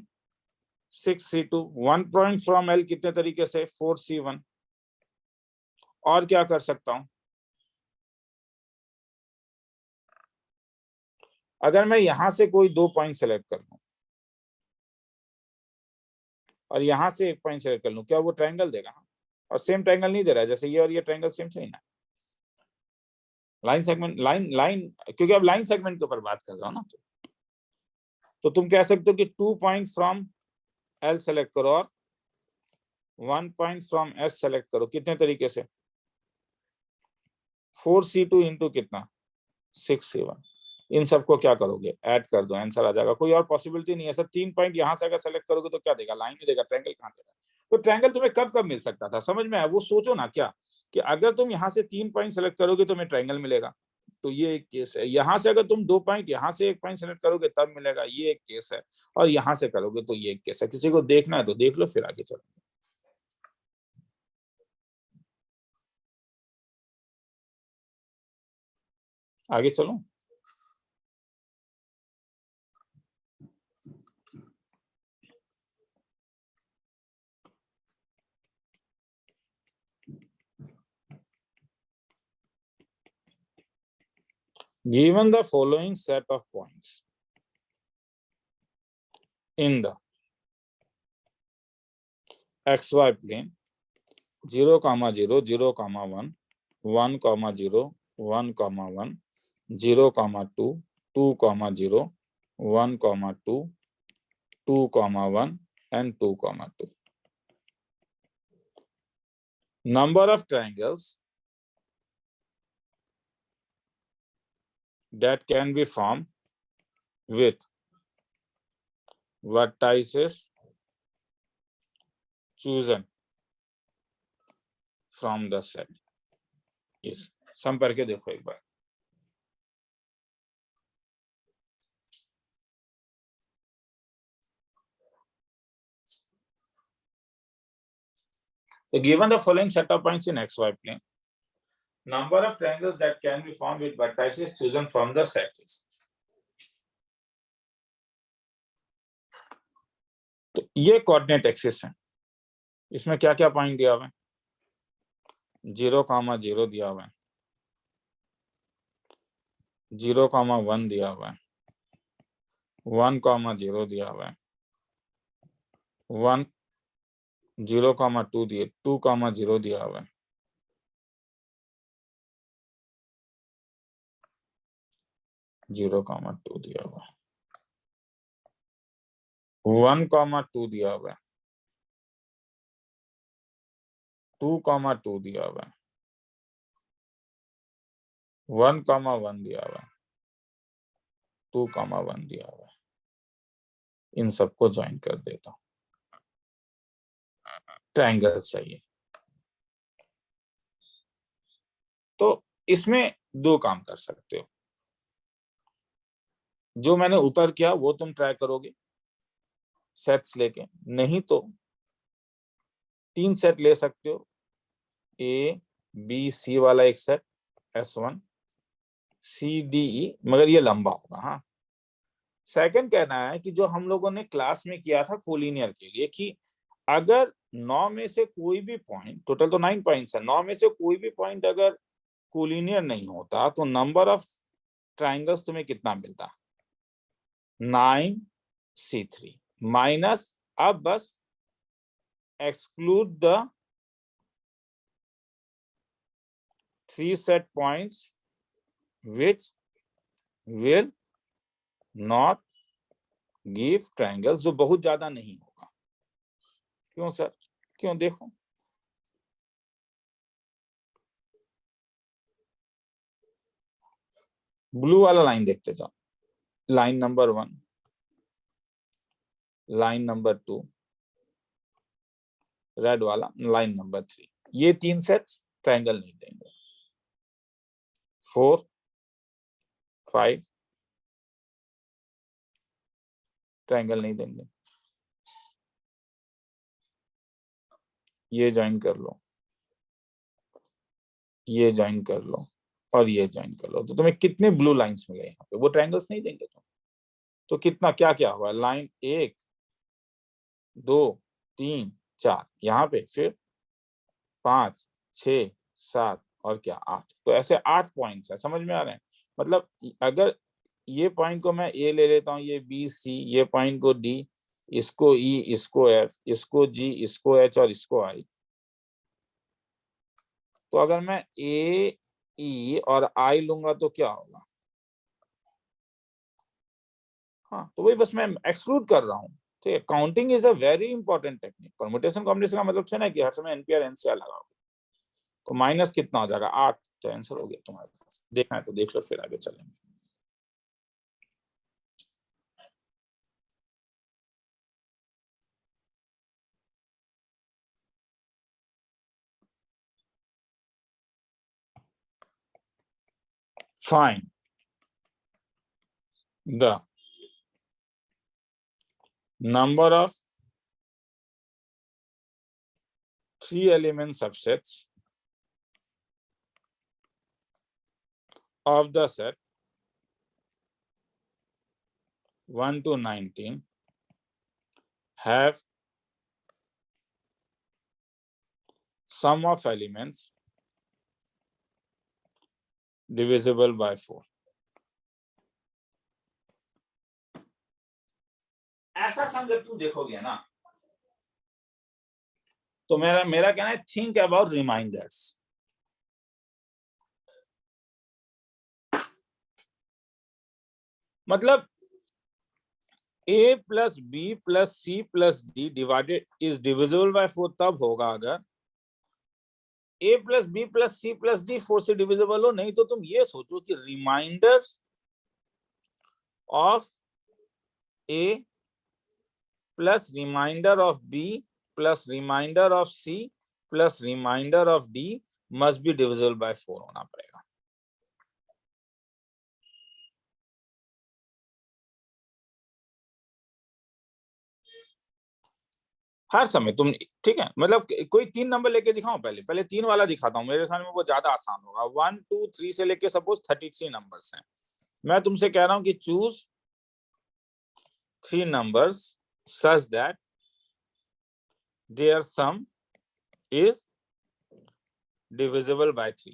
6C2। 1 पॉइंट फ्रॉम एल कितने तरीके से? 4C1। और क्या कर सकता हूं? अगर मैं यहां से कोई 2 पॉइंट सेलेक्ट कर लूं और यहां से 1 पॉइंट सेलेक्ट कर लूं, क्या वो ट्रायंगल देगा? और सेम ट्रायंगल नहीं दे रहा है, जैसे ये और ये ट्रायंगल सेम से ही ना। लाइन सेगमेंट, लाइन क्योंकि अब लाइन सेगमेंट के ऊपर बात कर रहा हूं ना, तो तुम कह सकते हो कि 2 पॉइंट फ्रॉम एल सेलेक्ट करो और 1 पॉइंट फ्रॉम एस सेलेक्ट करो। कितने तरीके से? 4C2 इंटू कितना? 6C1। इन सबको क्या करोगे, ऐड कर दो, आंसर आ जाएगा। कोई और पॉसिबिलिटी नहीं है सर। 3 पॉइंट यहाँ से अगर सेलेक्ट करोगे तो क्या देगा, लाइन ही देगा, ट्रायंगल कहाँ देगा। तो ट्रायंगल तुम्हें कब कब मिल सकता था, समझ में आया? वो सोचो ना क्या, कि अगर तुम यहाँ से 3 पॉइंट सेलेक्ट करोगे तो तुम्हें ट्रायंगल मिलेगा, तो ये एक केस है। यहाँ से अगर तुम 2 पॉइंट, यहाँ से 1 पॉइंट सेलेक्ट करोगे तब मिलेगा, ये एक केस है। और यहाँ से करोगे तो ये एक केस है। किसी को देखना है तो देख लो, फिर आगे चलो। आगे चलो। Given the following set of points in the xy plane 0, 0, 0, 1, 1, 0, 1, 1, 0, 2, 2, 0, 1, 2, 2, 1, and 2, 2. Number of triangles that can be formed with vertices chosen from the set is, सम करके देखो एक बार। So given the following set of points in xy plane, number of triangles that can be formed with vertices chosen from the set is। तो ये coordinate axis है, इसमें क्या क्या point दिया हुआ है, 0, 0 दिया हुआ है, 0, 1 दिया हुआ है, 1, 0 दिया हुआ है, 1, 0, 2 दिए, 2, 0 दिया हुआ है, 0, 2 दिया हुआ है, 1, 2 दिया हुआ है, 2, 2 दिया हुआ है, 1, 1 दिया हुआ है, 2, 1 दिया हुआ है। इन सबको ज्वाइन कर देता हूं, ट्रायंगल चाहिए। तो इसमें 2 काम कर सकते हो, जो मैंने ऊपर किया वो तुम ट्राई करोगे सेट्स लेके, नहीं तो 3 सेट ले सकते हो, ए बी सी वाला एक set S1 C D E, मगर ये लंबा होगा। हाँ, सेकंड कहना है कि जो हम लोगों ने क्लास में किया था कोलिनियर के लिए, कि अगर 9 में से कोई भी पॉइंट, टोटल तो 9 पॉइंट्स है, 9 में से कोई भी पॉइंट अगर कोलिनियर नहीं होता तो नंबर ऑफ ट्राइंगल्स तुम्हें कितना मिलता, 9C3 माइनस, अब बस exclude the 3 set points which will not give triangles, जो बहुत ज्यादा नहीं होगा। क्यों सर, क्यों? देखो ब्लू वाला लाइन देखते जाओ, line number 1, line number 2, red वाला लाइन नंबर 3, ये 3 सेट्स ट्रायंगल नहीं देंगे। 4, 5 ट्रायंगल नहीं देंगे। ये ज्वाइन कर लो, ये ज्वाइन कर लो, और ये ज्वाइन कर लो, तो तुम्हें कितने ब्लू लाइंस मिले यहाँ पे, वो ट्रायंगल्स नहीं देंगे तुम। तो कितना क्या क्या हुआ, लाइन 1, 2, 3, 4, यहाँ पे फिर 5, 6, 7 और क्या 8, तो ऐसे 8 पॉइंट्स है। समझ में आ रहे हैं? मतलब अगर ये पॉइंट को मैं ए ले लेता हूँ, ये बी सी, ये पॉइंट को डी, इसको ई, इसको एफ, इसको जी, इसको एच और इसको आई, तो अगर मैं ए ई और आई लूंगा तो क्या होगा? हाँ, तो वही बस मैं एक्सक्लूड कर रहा हूँ। ठीक है, counting is a very important technique. Permutation combination का मतलब है ना कि हर समय एनपीआर एनसीआर लगाओ, तो माइनस कितना हो जाएगा, 8, तो आंसर हो गया तुम्हारे पास। देखना है तो देख लो, फिर आगे चलेंगे। find the number of 3-element subsets of the set 1 to 19 have sum of elements divisible by 4. ऐसा सम जब तुम देखोगे ना, तो मेरा कहना है थिंक अबाउट रिमाइंडर्स। मतलब a plus b plus c plus d divided is divisible by 4 तब होगा अगर a plus b plus c plus d 4 से डिविजिबल हो। नहीं तो तुम ये सोचो कि remainders of a plus remainder of b plus remainder of c plus remainder of d must be divisible by 4 होना पड़ेगा। हर समय तुम, ठीक है, मतलब कोई 3 नंबर लेके दिखाओ, पहले 3 वाला दिखाता हूँ, मेरे ख्याल में वो ज्यादा आसान होगा। 1 2 3 से लेके सपोज 33 नंबर्स हैं। मैं तुमसे कह रहा हूं कि choose 3 numbers such that their sum is divisible by 3।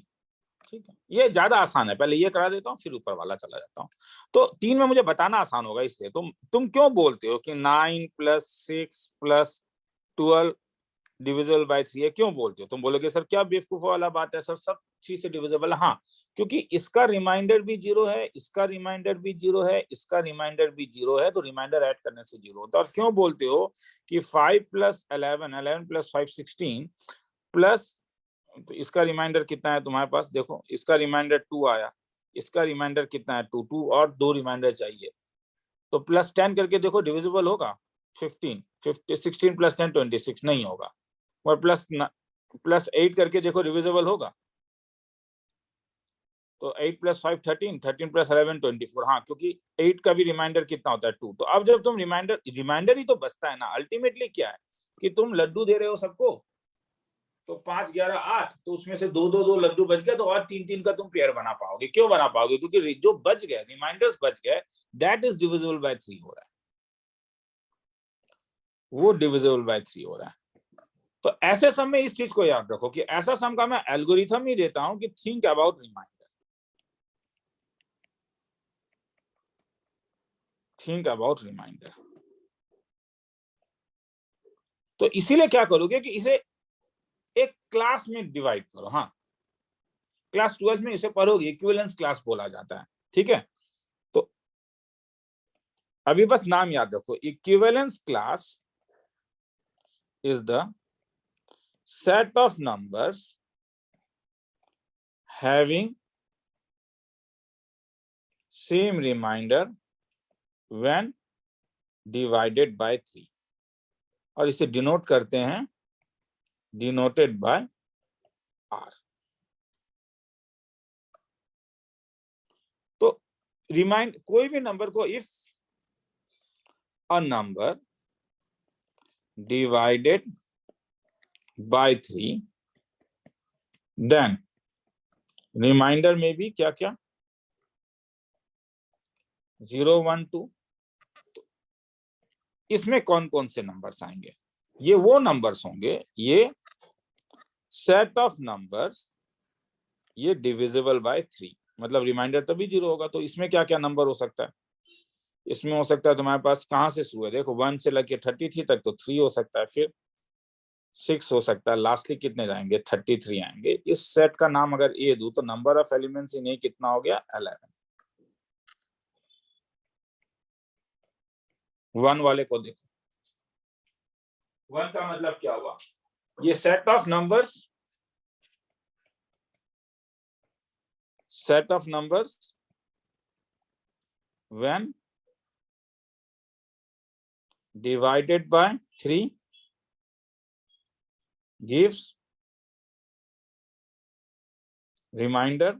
ठीक है, ये ज्यादा आसान है, पहले ये करा देता हूँ फिर ऊपर वाला चला जाता हूँ। तो 3 में मुझे बताना आसान होगा, इसलिए तुम क्यों बोलते हो कि 9 + 6 + 12 डिविजिबल बाय 3 है, क्यों बोलते हो? तुम बोलोगे सर क्या बेवकूफा वाला बात है सर, सब 3 से डिविजिबल है। हाँ, क्योंकि इसका रिमाइंडर भी 0 है, इसका रिमाइंडर भी 0 है, इसका रिमाइंडर भी 0 है, तो रिमाइंडर ऐड करने से 0 होता है। और क्यों बोलते हो कि 5 + 11 11 + 5 16 प्लस, तो इसका रिमाइंडर कितना है तुम्हारे पास? देखो इसका रिमाइंडर 2 आया, इसका रिमाइंडर कितना है 2 2 और 2 रिमाइंडर चाहिए, तो +10 करके देखो डिविजिबल होगा? 15 16 + 10 26 नहीं होगा। और +8 करके देखो डिविजिबल होगा? तो 8 + 5 13 13 + 11 24। हाँ, क्योंकि 8 का भी रिमाइंडर कितना होता है 2। तो अब जब तुम रिमाइंडर ही तो बचता है ना, अल्टीमेटली क्या है कि तुम लड्डू दे रहे हो सबको, तो 5 11 8, तो उसमें से 2 2 2 लड्डू बच गए, तो और 3 3 का तुम पेयर बना पाओगे। क्यों बना पाओगे? क्योंकि जो बच गए, रिमाइंडर्स बच गए, दैट इज डिविजिबल बाय 3 हो रहा है, वो डिविजिबल बाय 3 हो रहा है। तो ऐसे सम में इस चीज को याद रखो कि ऐसा सम का मैं एल्गोरिथम ही देता हूं कि think about remainder, think about remainder. तो इसीलिए क्या करोगे कि इसे एक क्लास में डिवाइड करो। हाँ, क्लास 12 में इसे पढ़ोगे, इक्विवेलेंस क्लास बोला जाता है। ठीक है, तो अभी बस नाम याद रखो, equivalence class is the set of numbers having same remainder when divided by 3, और इसे डिनोट करते हैं डिनोटेड बाय r। तो रिमाइंड कोई भी नंबर को, if a number divided by 3 then remainder में भी क्या क्या 0 1 2। इसमें कौन कौन से नंबर्स आएंगे? ये वो नंबर्स होंगे, ये सेट ऑफ नंबर्स, ये डिविजिबल बाय 3, मतलब रिमाइंडर तभी 0 होगा। तो इसमें क्या क्या नंबर हो सकता है? इसमें हो सकता है तुम्हारे पास, कहां से शुरू है देखो, 1 से लेके 33 तक, तो 3 हो सकता है, फिर 6 हो सकता है, लास्टली कितने जाएंगे? 33 आएंगे। इस सेट का नाम अगर ए दूं तो नंबर ऑफ एलिमेंट्स इन ए कितना हो गया? 11। 1 वाले को देखो, 1 का मतलब क्या हुआ? ये set of numbers, set of numbers when divided by 3 gives remainder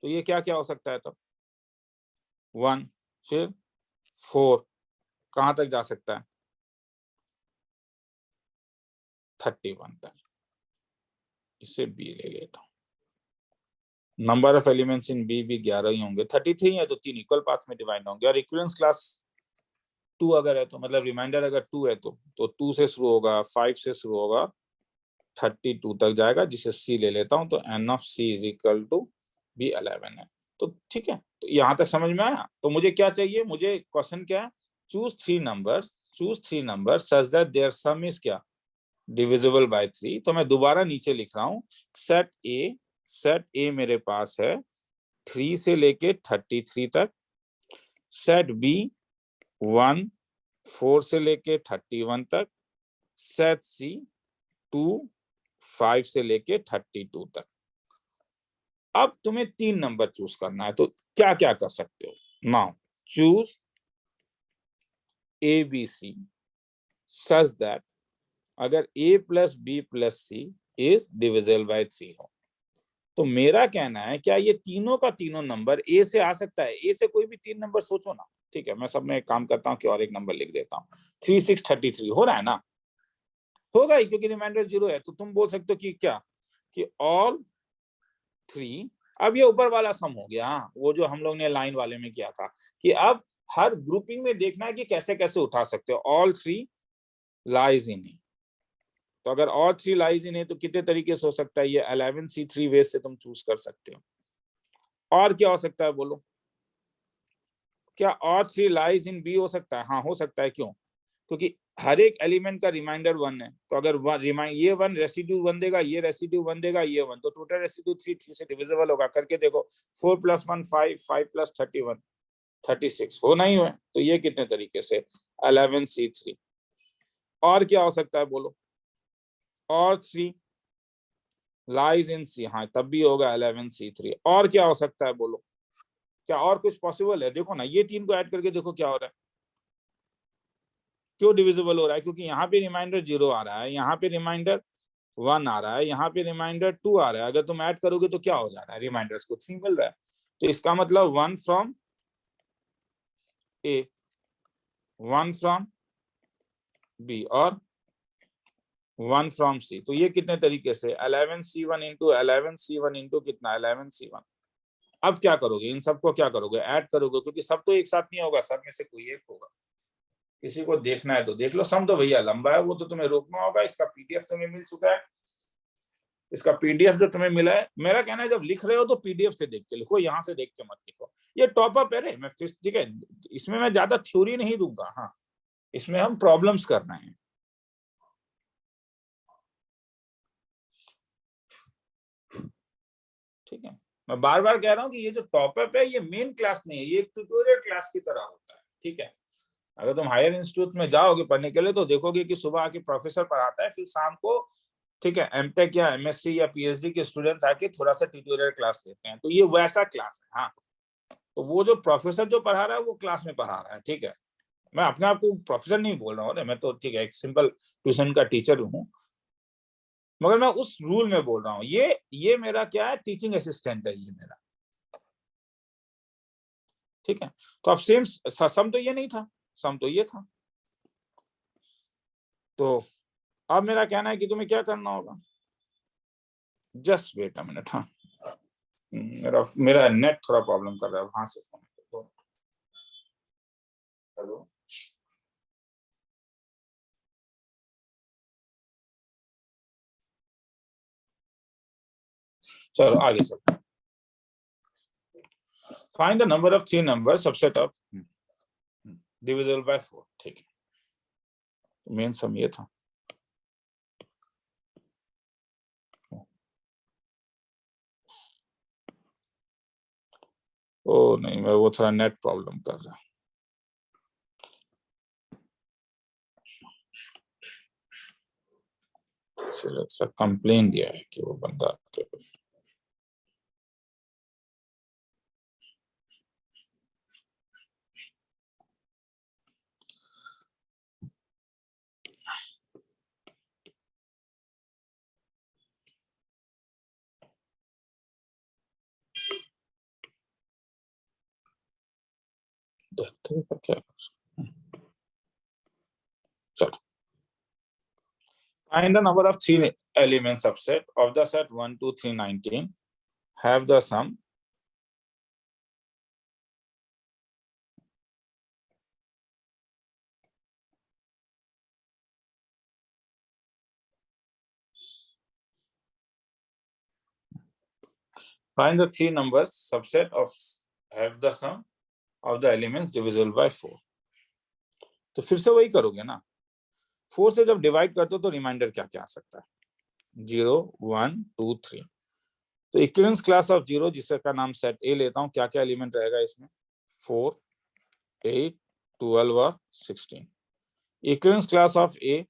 तो ये क्या क्या हो सकता है तब? 1, फिर 4, कहां तक जा सकता है? 31 तक। इसे बी ले लेता हूं। Number of elements in b भी 11 ही होंगे, 33 है तो 3 इक्वल पार्ट्स में डिवाइड होंगे। और इक्विवेलेंस क्लास 2 अगर है तो मतलब रिमाइंडर अगर 2 है तो 2 से शुरू होगा, 5 से शुरू होगा, 32 तक जाएगा, जिसे सी ले लेता हूं। तो n of c is equal to b 11 है। तो ठीक है, तो यहां तक समझ में आया। तो मुझे क्या चाहिए, मुझे क्वेश्चन क्या है, choose 3 numbers such that their sum is क्या, डिविजिबल बाय 3। तो मैं दोबारा नीचे लिख रहा हूं, सेट ए मेरे पास है 3 से लेके 33 तक, सेट बी 1 4 से लेके 31 तक, सेट सी 2 5 से लेके 32 तक। अब तुम्हें 3 नंबर चूज करना है, तो क्या क्या कर सकते हो? Now choose a B c such that अगर a plus b plus c is divisible by 3 हो। तो मेरा कहना है क्या ये तीनों का तीनों नंबर ए से आ सकता है? ए से कोई भी 3 नंबर सोचो ना। ठीक है, मैं सब में एक काम करता हूँ कि और एक नंबर लिख देता हूँ। 3 6 33 हो रहा है ना? होगा ही, क्योंकि रिमाइंडर 0 है। तो तुम बोल सकते हो कि क्या, कि ऑल 3। अब ये ऊपर वाला सम हो गया, वो जो हम लोग ने लाइन वाले में किया था, कि अब हर ग्रुपिंग में देखना है कि कैसे कैसे उठा सकते हो। ऑल 3 लाइज इन ए। तो अगर ऑल 3 लाइज इन ए तो कितने तरीके से हो सकता है? ये 11C3 वेज से तुम चूज कर सकते हो। और क्या हो सकता है बोलो? क्या और 3 लाइज इन बी हो सकता है? हाँ हो सकता है। क्यों? क्योंकि हर एक एलिमेंट का रिमाइंडर 1 है। तो अगर ये 1 रेसिड्यू 1 देगा, ये रेसिड्यू 1 देगा, ये 1, तो टोटल रेसिड्यू 3 से डिविजिबल होगा। करके देखो, 4 + 1 5, 5 + 31 36 हो नहीं हुए। तो ये कितने तरीके से? 11C3। और क्या हो सकता है बोलो? और 3 लाइज इन सी, हाँ तब भी होगा 11C3। और क्या हो सकता है बोलो? क्या और कुछ पॉसिबल है? देखो ना, ये 3 को ऐड करके देखो क्या हो रहा है। क्यों डिविजिबल हो रहा है? क्योंकि यहाँ पे रिमाइंडर 0 आ रहा है, यहाँ पे रिमाइंडर 1 आ रहा है, यहाँ पे रिमाइंडर 2 आ रहा है। अगर तुम ऐड करोगे तो क्या हो जा रहा है? रिमाइंडर्स को 3 मिल रहा है। तो इसका मतलब 1 फ्रॉम ए, 1 फ्रॉम बी और 1 फ्रॉम सी। तो ये कितने तरीके से? 11C1 इंटू 11C1 इंटू कितना? 11C1। अब क्या करोगे? इन सबको क्या करोगे? ऐड करोगे, क्योंकि सब तो एक साथ नहीं होगा, सब में से कोई एक होगा। किसी को देखना है तो देख लो। सम तो भैया लंबा है, वो तो तुम्हें रोकना होगा। इसका पीडीएफ तुम्हें मिल चुका है। इसका पीडीएफ जो तुम्हें मिला है, मेरा कहना है जब लिख रहे हो तो पीडीएफ से देख के लिखो, यहाँ से देख के मत लिखो। ये टॉप अप है रे, मैं फिर ठीक है, इसमें मैं ज्यादा थ्योरी नहीं दूंगा। हाँ, इसमें हम प्रॉब्लम्स कर रहे हैं। ठीक है, मैं बार बार कह रहा हूँ कि ये जो टॉप अप है ये मेन क्लास नहीं है, ये एक ट्यूटोरियल क्लास की तरह होता है। ठीक है, अगर तुम हायर इंस्टीट्यूट में जाओगे पढ़ने के लिए तो देखोगे कि सुबह आके प्रोफेसर पढ़ाता है, फिर शाम को ठीक है एमटेक या एमएससी या पीएचडी के स्टूडेंट्स आके थोड़ा सा ट्यूटोरियल क्लास लेते हैं। तो ये वैसा क्लास है। हाँ, तो वो जो प्रोफेसर जो पढ़ा रहा है वो क्लास में पढ़ा रहा है। ठीक है, मैं अपने आप को प्रोफेसर नहीं बोल रहा हूँ, मैं तो ठीक है एक सिंपल ट्यूशन का टीचर हूँ, मगर मैं उस रूल में बोल रहा हूँ। ये मेरा क्या है, टीचिंग असिस्टेंट है ये मेरा। ठीक है, तो अब सेम सम तो ये नहीं था, सम तो ये था। तो अब मेरा कहना है कि तुम्हें क्या करना होगा, जस्ट वेट अ मिनट। हाँ, मेरा नेट थोड़ा प्रॉब्लम कर रहा है, वहां से फोन हेलो। चलो आगे चलते। Find the number of 3 number subset of divisible by 4। ठीक है, मेन सम ये था। ओ नहीं, मैं वो थोड़ा नेट प्रॉब्लम कर रहा है। अच्छा कंप्लेन दिया है कि वो बंदा क्या चलो, find the number of 3 element subset of the set 1 2 3 19 have the sum find the 3 numbers subset of have the sum of the elements divisible by 4। तो फिर से वही करोगे ना, 4 से जब डिवाइड करते हो तो रिमाइंडर क्या क्या आ सकता है, 0 1 2 3। तो इक्विवेलेंस क्लास ऑफ 0 जिसका नाम सेट ए लेता हूं, क्या क्या एलिमेंट रहेगा इसमें, 4 8 12 और 16। इक्विवेलेंस क्लास ऑफ ए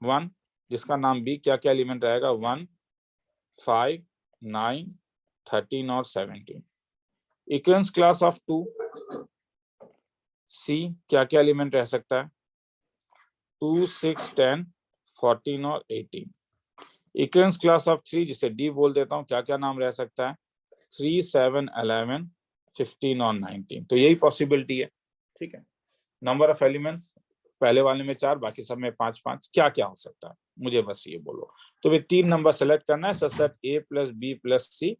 1 जिसका नाम बी, क्या क्या एलिमेंट रहेगा, 1 5 9 13 और 17। इक्विवेलेंस क्लास ऑफ 2 सी, क्या क्या एलिमेंट रह सकता है, 2 6 10 14 और 18। इक्विवेलेंस क्लास ऑफ 3 जिसे डी बोल देता हूं, क्या क्या नाम रह सकता है, 3 7 11 15 और 19। तो यही पॉसिबिलिटी है, ठीक है। नंबर ऑफ एलिमेंट्स पहले वाले में 4, बाकी सब में 5 5। क्या क्या हो सकता है मुझे बस ये बोलो। तो फिर 3 नंबर सेलेक्ट करना है, such that a plus b plus c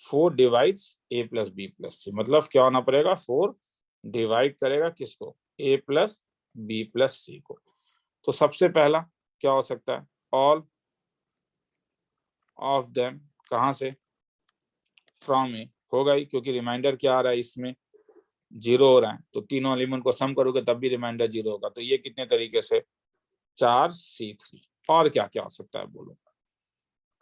4 divides a plus b plus c. मतलब क्या होना पड़ेगा, 4 डिवाइड करेगा किसको, a plus b plus c को। तो सबसे पहला क्या हो सकता है, ऑल ऑफ देम, कहां से, फ्रॉम ए होगा ही, क्योंकि रिमाइंडर क्या आ रहा है इसमें, 0 हो रहा है। तो तीनों एलिमेंट को सम करोगे तब भी रिमाइंडर 0 होगा। तो ये कितने तरीके से, 4 C3। और क्या क्या हो सकता है बोलो,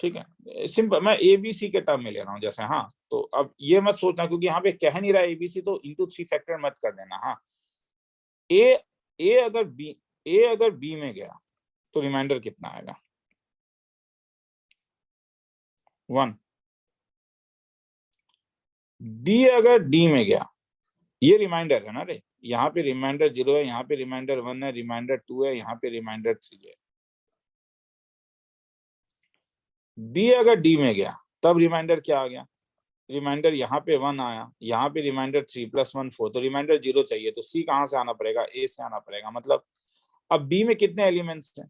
ठीक है। सिंपल, मैं ABC के टर्म में ले रहा हूँ जैसे। हाँ, तो अब ये मत सोचना, क्योंकि यहाँ पे कह नहीं रहा है ABC, तो इंटू 3 फैक्टर मत कर देना। हाँ, ए अगर बी में गया तो रिमाइंडर कितना आएगा, 1। बी अगर डी में गया, ये रिमाइंडर है ना रे, यहाँ पे रिमाइंडर 0 है, यहाँ पे रिमाइंडर 1 है, रिमाइंडर 2 है, यहाँ पे रिमाइंडर 3 है। बी अगर डी में गया तब रिमाइंडर क्या आ गया, रिमाइंडर यहाँ पे 1 आया, यहाँ पे रिमाइंडर 3 + 1 4। तो रिमाइंडर 0 चाहिए, तो सी कहां से आना पड़ेगा, ए से आना पड़ेगा। मतलब अब बी में कितने एलिमेंट्स हैं,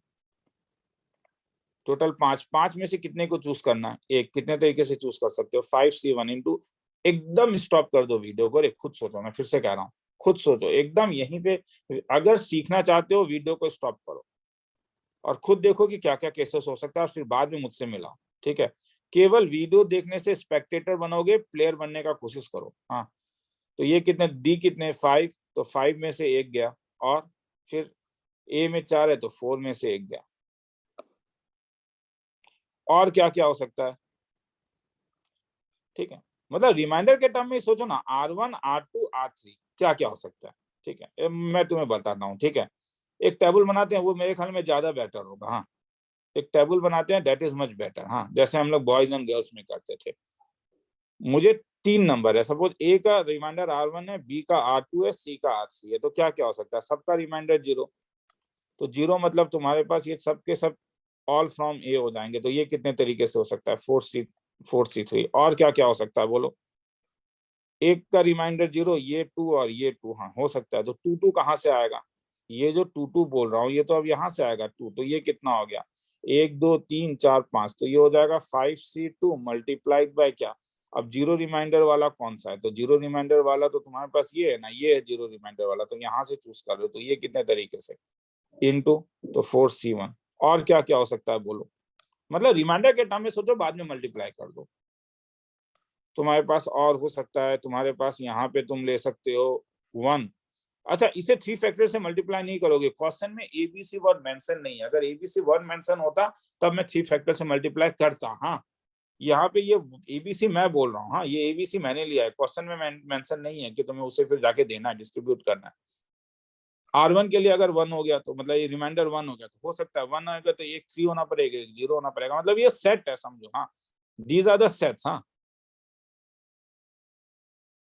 टोटल 5। 5 में से कितने को चूज करना है, एक। कितने तरीके से चूज कर सकते हो, 5C1 इंटू, एकदम स्टॉप कर दो वीडियो को, खुद सोचो, मैं फिर से कह रहा हूँ, खुद सोचो एकदम यहीं पे। अगर सीखना चाहते हो वीडियो को स्टॉप करो और खुद देखो कि क्या क्या केसेस हो सकता है, और फिर बाद में मुझसे मिलाओ, ठीक है। केवल वीडियो देखने से स्पेक्टेटर बनोगे, प्लेयर बनने का कोशिश करो। हाँ, तो ये कितने, डी कितने, 5। तो 5 में से 1 गया, और फिर ए में 4 है तो 4 में से 1 गया। और क्या क्या हो सकता है, ठीक है। मतलब रिमाइंडर के टर्म में सोचो ना, R1 R2 R3 क्या क्या हो सकता है, ठीक है। मैं तुम्हें बताता हूँ, ठीक है। एक टेबल बनाते हैं, वो मेरे ख्याल में ज्यादा बेटर होगा। हाँ, एक टेबल बनाते हैं, दैट इज मच बेटर। हाँ, जैसे हम लोग बॉयज एंड गर्ल्स में करते थे। मुझे 3 नंबर है, सपोज ए का रिमाइंडर R1 है, बी का R2 है, सी का R3 है। तो क्या क्या हो सकता है, सबका रिमाइंडर 0। तो 0 मतलब तुम्हारे पास ये सब के सब ऑल फ्रॉम ए हो जाएंगे। तो ये कितने तरीके से हो सकता है, 4C3। और क्या क्या हो सकता है बोलो, एक का रिमाइंडर 0, ये 2 और ये 2। हाँ, हो सकता है। तो 2 2 कहाँ से आएगा, ये जो 2 2 बोल रहा हूँ ये तो अब यहाँ से आएगा 2। तो ये कितना हो गया, 1 2 3 4 5। तो ये हो जाएगा 5C2 मल्टीप्लाइड बाय क्या, अब 0 रिमाइंडर वाला कौन सा है, तो 0 रिमाइंडर वाला तो तुम्हारे पास ये है ना, ये है 0 रिमाइंडर वाला। तो यहाँ से चूज कर लो। तो ये कितने तरीके से, इनटू, तो 4C1। और क्या क्या हो सकता है बोलो, मतलब रिमाइंडर के टर्म में सोचो, बाद में मल्टीप्लाई कर दो। तुम्हारे पास और हो सकता है, तुम्हारे पास यहाँ पे तुम ले सकते हो 1। अच्छा, इसे 3 फैक्टर से मल्टीप्लाई नहीं करोगे, क्वेश्चन में ABC वर्ड मेंशन नहीं है। अगर ABC वर्ड मेंशन होता तब मैं 3 फैक्टर से मल्टीप्लाई करता। हाँ, यहाँ पे ये ABC मैं बोल रहा हूँ। हाँ, ये ABC मैंने लिया है, क्वेश्चन में मेंशन नहीं है कि तुम्हें उसे फिर जाके देना है, डिस्ट्रीब्यूट करना है। R1 के लिए अगर 1 हो गया तो मतलब ये रिमाइंडर 1 हो गया, तो हो सकता है 1 आएगा तो एक 3 होना पड़ेगा, 0 होना पड़ेगा। मतलब ये सेट है, समझो। हाँ, दीज आर द सेट्स। हाँ,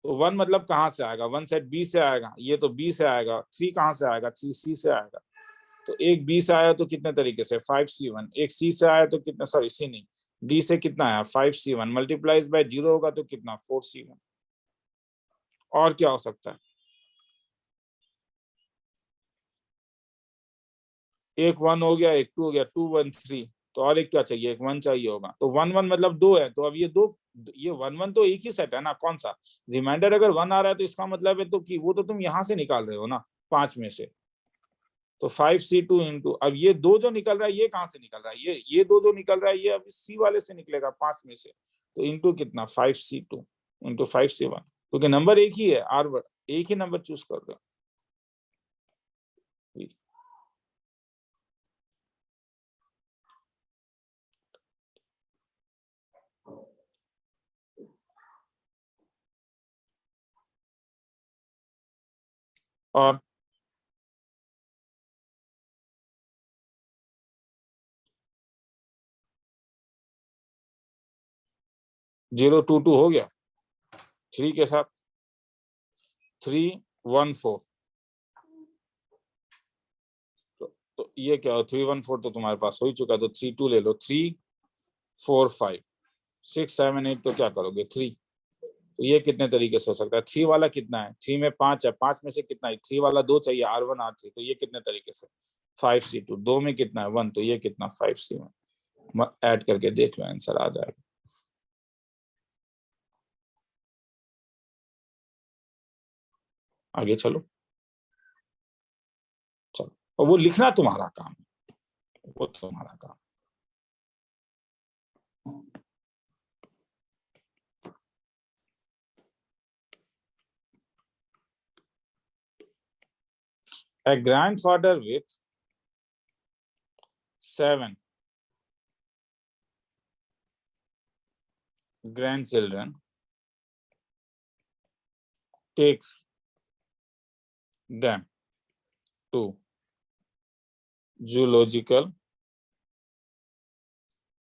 तो 1 मतलब कहाँ से आएगा, 1 सेट B से आएगा, ये तो B से आएगा। 3 कहाँ से आएगा, 3 C से आएगा। तो एक B से आया तो कितने तरीके से, 5C1। एक C से आया तो कितना, सॉरी C नहीं, D से कितना आया, 5C1 मल्टीप्लाइज बाय 0 होगा तो कितना, 4C1। और क्या हो सकता है, एक 1 हो गया, एक 2 हो गया, 2 1 3, तो और एक क्या चाहिए, एक 1 चाहिए होगा, तो 1 1 मतलब 2 है, तो अब ये 2, ये 1 1 तो एक ही सेट है ना, कौन सा रिमाइंडर अगर 1 आ रहा है तो इसका मतलब है तो कि वो तो तुम यहां से निकाल रहे हो ना 5 में से, तो 5C2 इंटू, अब ये 2 जो निकल रहा है ये कहां से निकल रहा है, ये 2 जो निकल रहा है ये अब सी वाले से निकलेगा 5 में से, तो इंटू कितना 5C2 इंटू 5C1, क्योंकि नंबर एक ही है, आर एक ही नंबर चूज कर रहे हो। और 022 हो गया 3 के साथ, 314, तो ये क्या हो, 314 तो तुम्हारे पास हो ही चुका, तो 32 ले लो, 3 4 5 6 7 8, तो क्या करोगे 3, तो ये कितने तरीके से हो सकता है, 3 वाला कितना है, 3 में 5 है, 5 में से कितना है 3 वाला 2 चाहिए, R1 R3, तो ये कितने तरीके से 5C2, 2 में कितना है 1, तो ये कितना 5C1, ऐड करके देख लो आंसर आ जाएगा। आगे चलो, चलो, और वो लिखना तुम्हारा काम है, वो तुम्हारा काम। A grandfather with 7 grandchildren takes them to zoological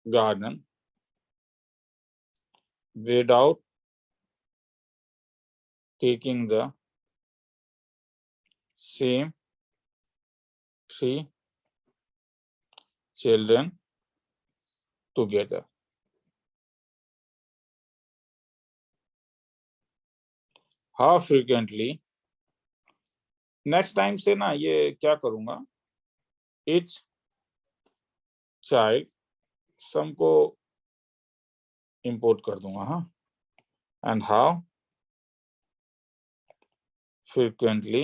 garden without taking the same 3 children together. How frequently, next time से ना ये क्या करूंगा, each child सम को इंपोर्ट कर दूंगा, हाँ, and how frequently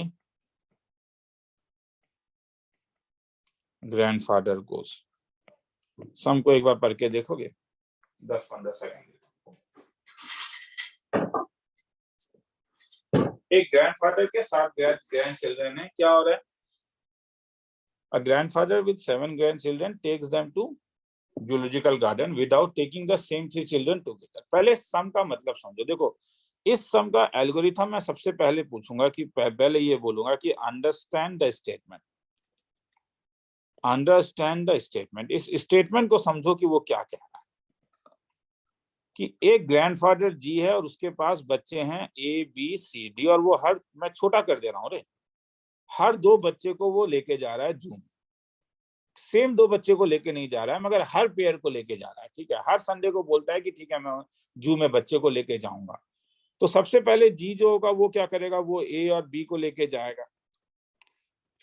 grandfather goes, सम को एक बार पढ़ के देखोगे 10-15 सेकंड। एक ग्रैंडफादर के 7 ग्रैंड चिल्ड्रन है, क्या हो रहा है, a grandfather with 7 grandchildren takes them to zoological garden without taking the same 3 children together। पहले सम का मतलब समझो, देखो इस सम का एल्गोरिथम मैं सबसे पहले पूछूंगा कि पहले ये बोलूंगा कि understand the statement, understand the statement, इस स्टेटमेंट को समझो कि वो क्या कह रहा है, कि एक ग्रैंडफादर जी है और उसके पास बच्चे हैं ABCD, और वो हर, मैं छोटा कर दे रहा हूँ रे, हर 2 बच्चे को वो लेके जा रहा है जू में, सेम 2 बच्चे को लेके नहीं जा रहा है मगर हर पेयर को लेके जा रहा है, ठीक है, हर संडे को बोलता है कि ठीक है मैं जू में बच्चे को लेके जाऊंगा, तो सबसे पहले जी जो होगा वो क्या करेगा, वो A और B को लेके जाएगा,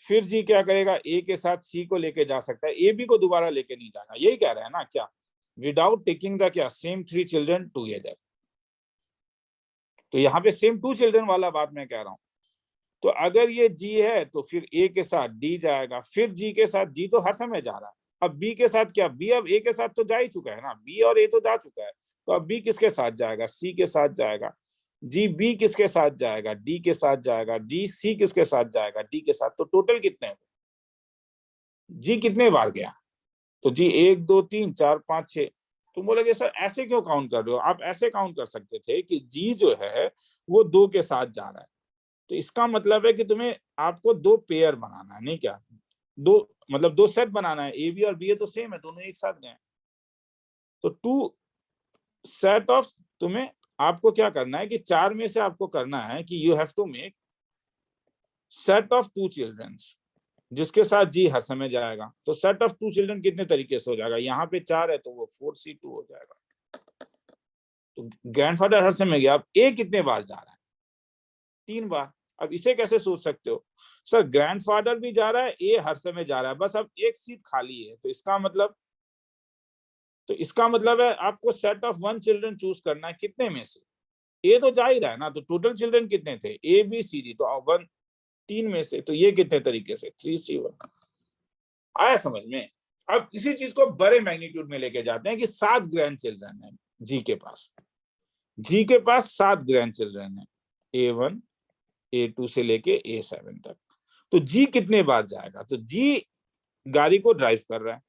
फिर जी क्या करेगा, A के साथ C को लेके जा सकता है, AB को दोबारा लेके नहीं जाएगा, यही कह रहा है ना क्या, विदाउट टेकिंग द क्या सेम 3 चिल्ड्रन टुगेदर, तो यहाँ पे सेम 2 चिल्ड्रन वाला बात मैं कह रहा हूँ, तो अगर ये G है तो फिर A के साथ D जाएगा, फिर G के साथ, G तो हर समय जा रहा है, अब B के साथ क्या, B अब A के साथ तो जा ही चुका है ना, B और A तो जा चुका है, तो अब B किसके साथ जाएगा, C के साथ जाएगा, G B किसके साथ जाएगा, D के साथ जाएगा, G C किसके साथ जाएगा, D के साथ, तो टोटल कितने हैं, G कितने बार गया, तो G 1 2 3 4 5 6, तुम बोलोगे सर ऐसे क्यों काउंट कर रहे हो, आप ऐसे काउंट कर सकते थे कि G जो है वो 2 के साथ जा रहा है, तो इसका मतलब है कि तुम्हें आपको 2 पेयर बनाना है, नहीं क्या, 2 मतलब 2 सेट बनाना है, ए बी और बी ए तो सेम है, दोनों एक साथ गए, तो 2 सेट ऑफ, तुम्हें आपको क्या करना है कि 4 में से आपको करना है कि you have to make set of 2 childrens जिसके साथ जी हर समय जाएगा, तो सेट ऑफ 2 चिल्ड्रन कितने तरीके से हो जाएगा, यहाँ पे 4 है तो वो 4C2 हो जाएगा, तो ग्रैंडफादर हर समय गया, अब ए कितने बार जा रहा है 3 बार, अब इसे कैसे सोच सकते हो, सर ग्रैंडफादर भी जा रहा है, ए हर समय जा रहा है, बस अब एक सीट खाली है, तो इसका मतलब है आपको सेट ऑफ 1 चिल्ड्रन चूज करना है, कितने में से, ए तो जा ही रहा है ना, तो टोटल चिल्ड्रन कितने थे, ए बी सी डी, तो 1 3 में से, तो ये कितने तरीके से 3C1। आया समझ में। अब इसी चीज को बड़े मैग्नीट्यूड में लेके जाते हैं कि 7 ग्रैंड चिल्ड्रन है जी के पास 7 ग्रैंड चिल्ड्रन है, A1 A2 से लेके A7 तक, तो जी कितने बार जाएगा, तो जी गाड़ी को ड्राइव कर रहा है,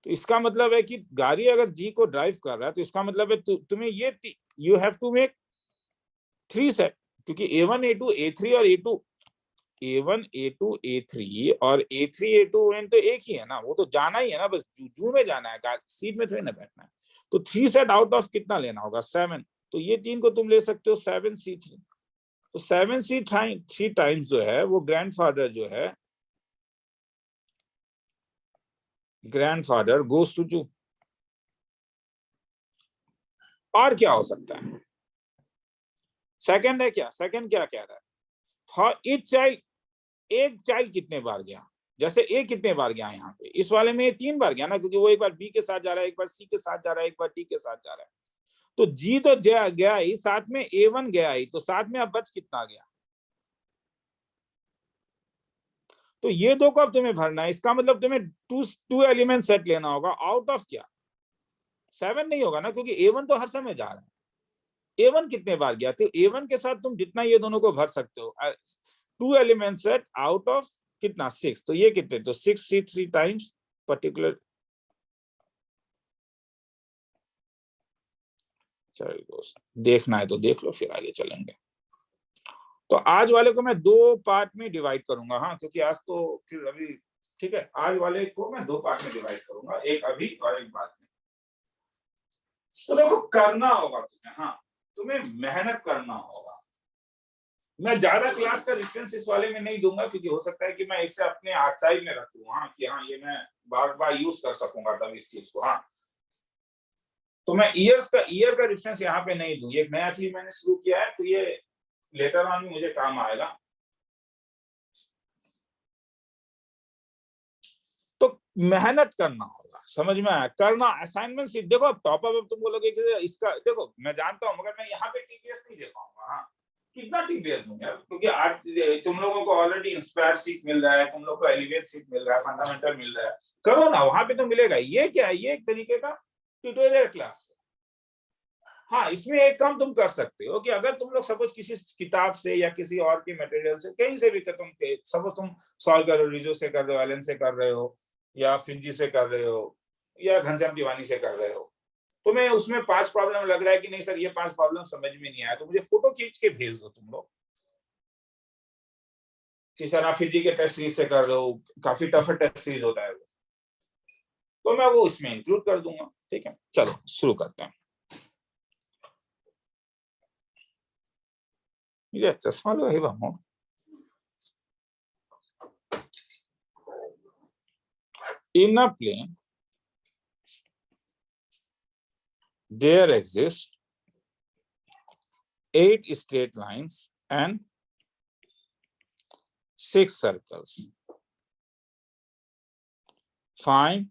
तो इसका मतलब है कि गाड़ी अगर जी को ड्राइव कर रहा है तो इसका मतलब है तुम्हें ये you have to make 3 set, क्योंकि A1 A2 A3 और A1 A2 A3 और A3 A2 तो एक ही है ना, वो तो जाना ही है ना, बस जू में जाना है, सीट में थोड़ी ना बैठना है, तो 3 सेट आउट ऑफ कितना लेना होगा 7, तो ये 3 को तुम ले सकते हो 7C3, तो 7C3 टाइम्स जो है वो ग्रैंडफादर गोज टू जू। और क्या हो सकता है, सेकंड है क्या, सेकंड क्या कह रहा है, फॉर ईच चाइल्ड, एक चाइल्ड कितने बार गया, जैसे ए कितने बार गया यहाँ पे, इस वाले में 3 बार गया ना, क्योंकि वो एक बार बी के साथ जा रहा है, एक बार सी के साथ जा रहा है, एक बार डी के साथ जा रहा है, तो जी तो गया ही, साथ में A1 गया ही, तो साथ में अब बच कितना गया, तो ये 2 को अब तुम्हें भरना है, इसका मतलब तुम्हें 2 एलिमेंट सेट लेना होगा आउट ऑफ क्या 7 नहीं होगा ना, क्योंकि A1 तो हर समय जा रहा है, A1 कितने बार गया, तो A1 के साथ तुम जितना ये दोनों को भर सकते हो, 2 एलिमेंट सेट आउट ऑफ कितना 6, तो ये कितने, तो 6C3 टाइम्स पर्टिकुलर। चलो दोस्त देखना है तो देख लो, फिर आगे चलेंगे। तो आज वाले को मैं 2 पार्ट में डिवाइड करूंगा, हाँ, क्योंकि आज तो फिर अभी ठीक है, आज वाले को मैं 2 पार्ट में डिवाइड करूंगा, एक अभी और एक बाद में। तो देखो करना होगा तुम्हें, हाँ तुम्हें मेहनत करना होगा, मैं ज्यादा क्लास का रेफरेंस इस वाले में नहीं दूंगा, क्योंकि हो सकता है कि मैं इसे अपने आर्काइव में रखूं, हाँ कि हाँ ये मैं बार बार यूज कर सकूंगा तब इस चीज को, हाँ तो मैं ईयर का रेफरेंस यहाँ पे नहीं दूं, ये एक नया चीज मैंने शुरू किया है, तो ये लेटर ऑन मुझे काम आएगा। तो मेहनत करना होगा, समझ में आया, करना असाइनमेंट सीट, देखो अब टॉप अप तुम बोलोगे कि इसका, देखो मैं जानता हूं, मगर मैं यहाँ पे टीपीएस नहीं दे पाऊंगा, हाँ कितना टीपीएस दूं यार, क्योंकि आज तुम लोगों को ऑलरेडी इंस्पायर सीट मिल रहा है, तुम लोग को एलिवेट सीट मिल रहा है, फंडामेंटल मिल रहा है, करो ना, वहां पे तो मिलेगा। ये क्या है, ये एक तरीके का ट्यूटोरियल क्लास है, हाँ इसमें एक काम तुम कर सकते हो कि अगर तुम लोग सपोज किसी किताब से या किसी और के मटेरियल से कहीं से भी तुम सपोज तुम सॉल्व कर रहे हो, रिजो से कर रहे हो, एलन से कर रहे हो, या फिंजी से कर रहे हो, या घनश्याम दीवानी से कर रहे हो, तुम्हें उसमें 5 प्रॉब्लम लग रहा है कि नहीं सर ये 5 प्रॉब्लम समझ में नहीं आया, तो मुझे फोटो खींच के भेज दो तुम लोग कि सर आप फिंजी के टेस्ट सीरीज से कर रहे हो, काफी टफ टेस्ट सीरीज होता है वो, तो मैं वो इसमें इंक्लूड कर दूंगा। ठीक है, चलो शुरू करते हैं। ये चश्मा लो ही बाबू, in a plane there exist 8 straight lines and 6 circles. Find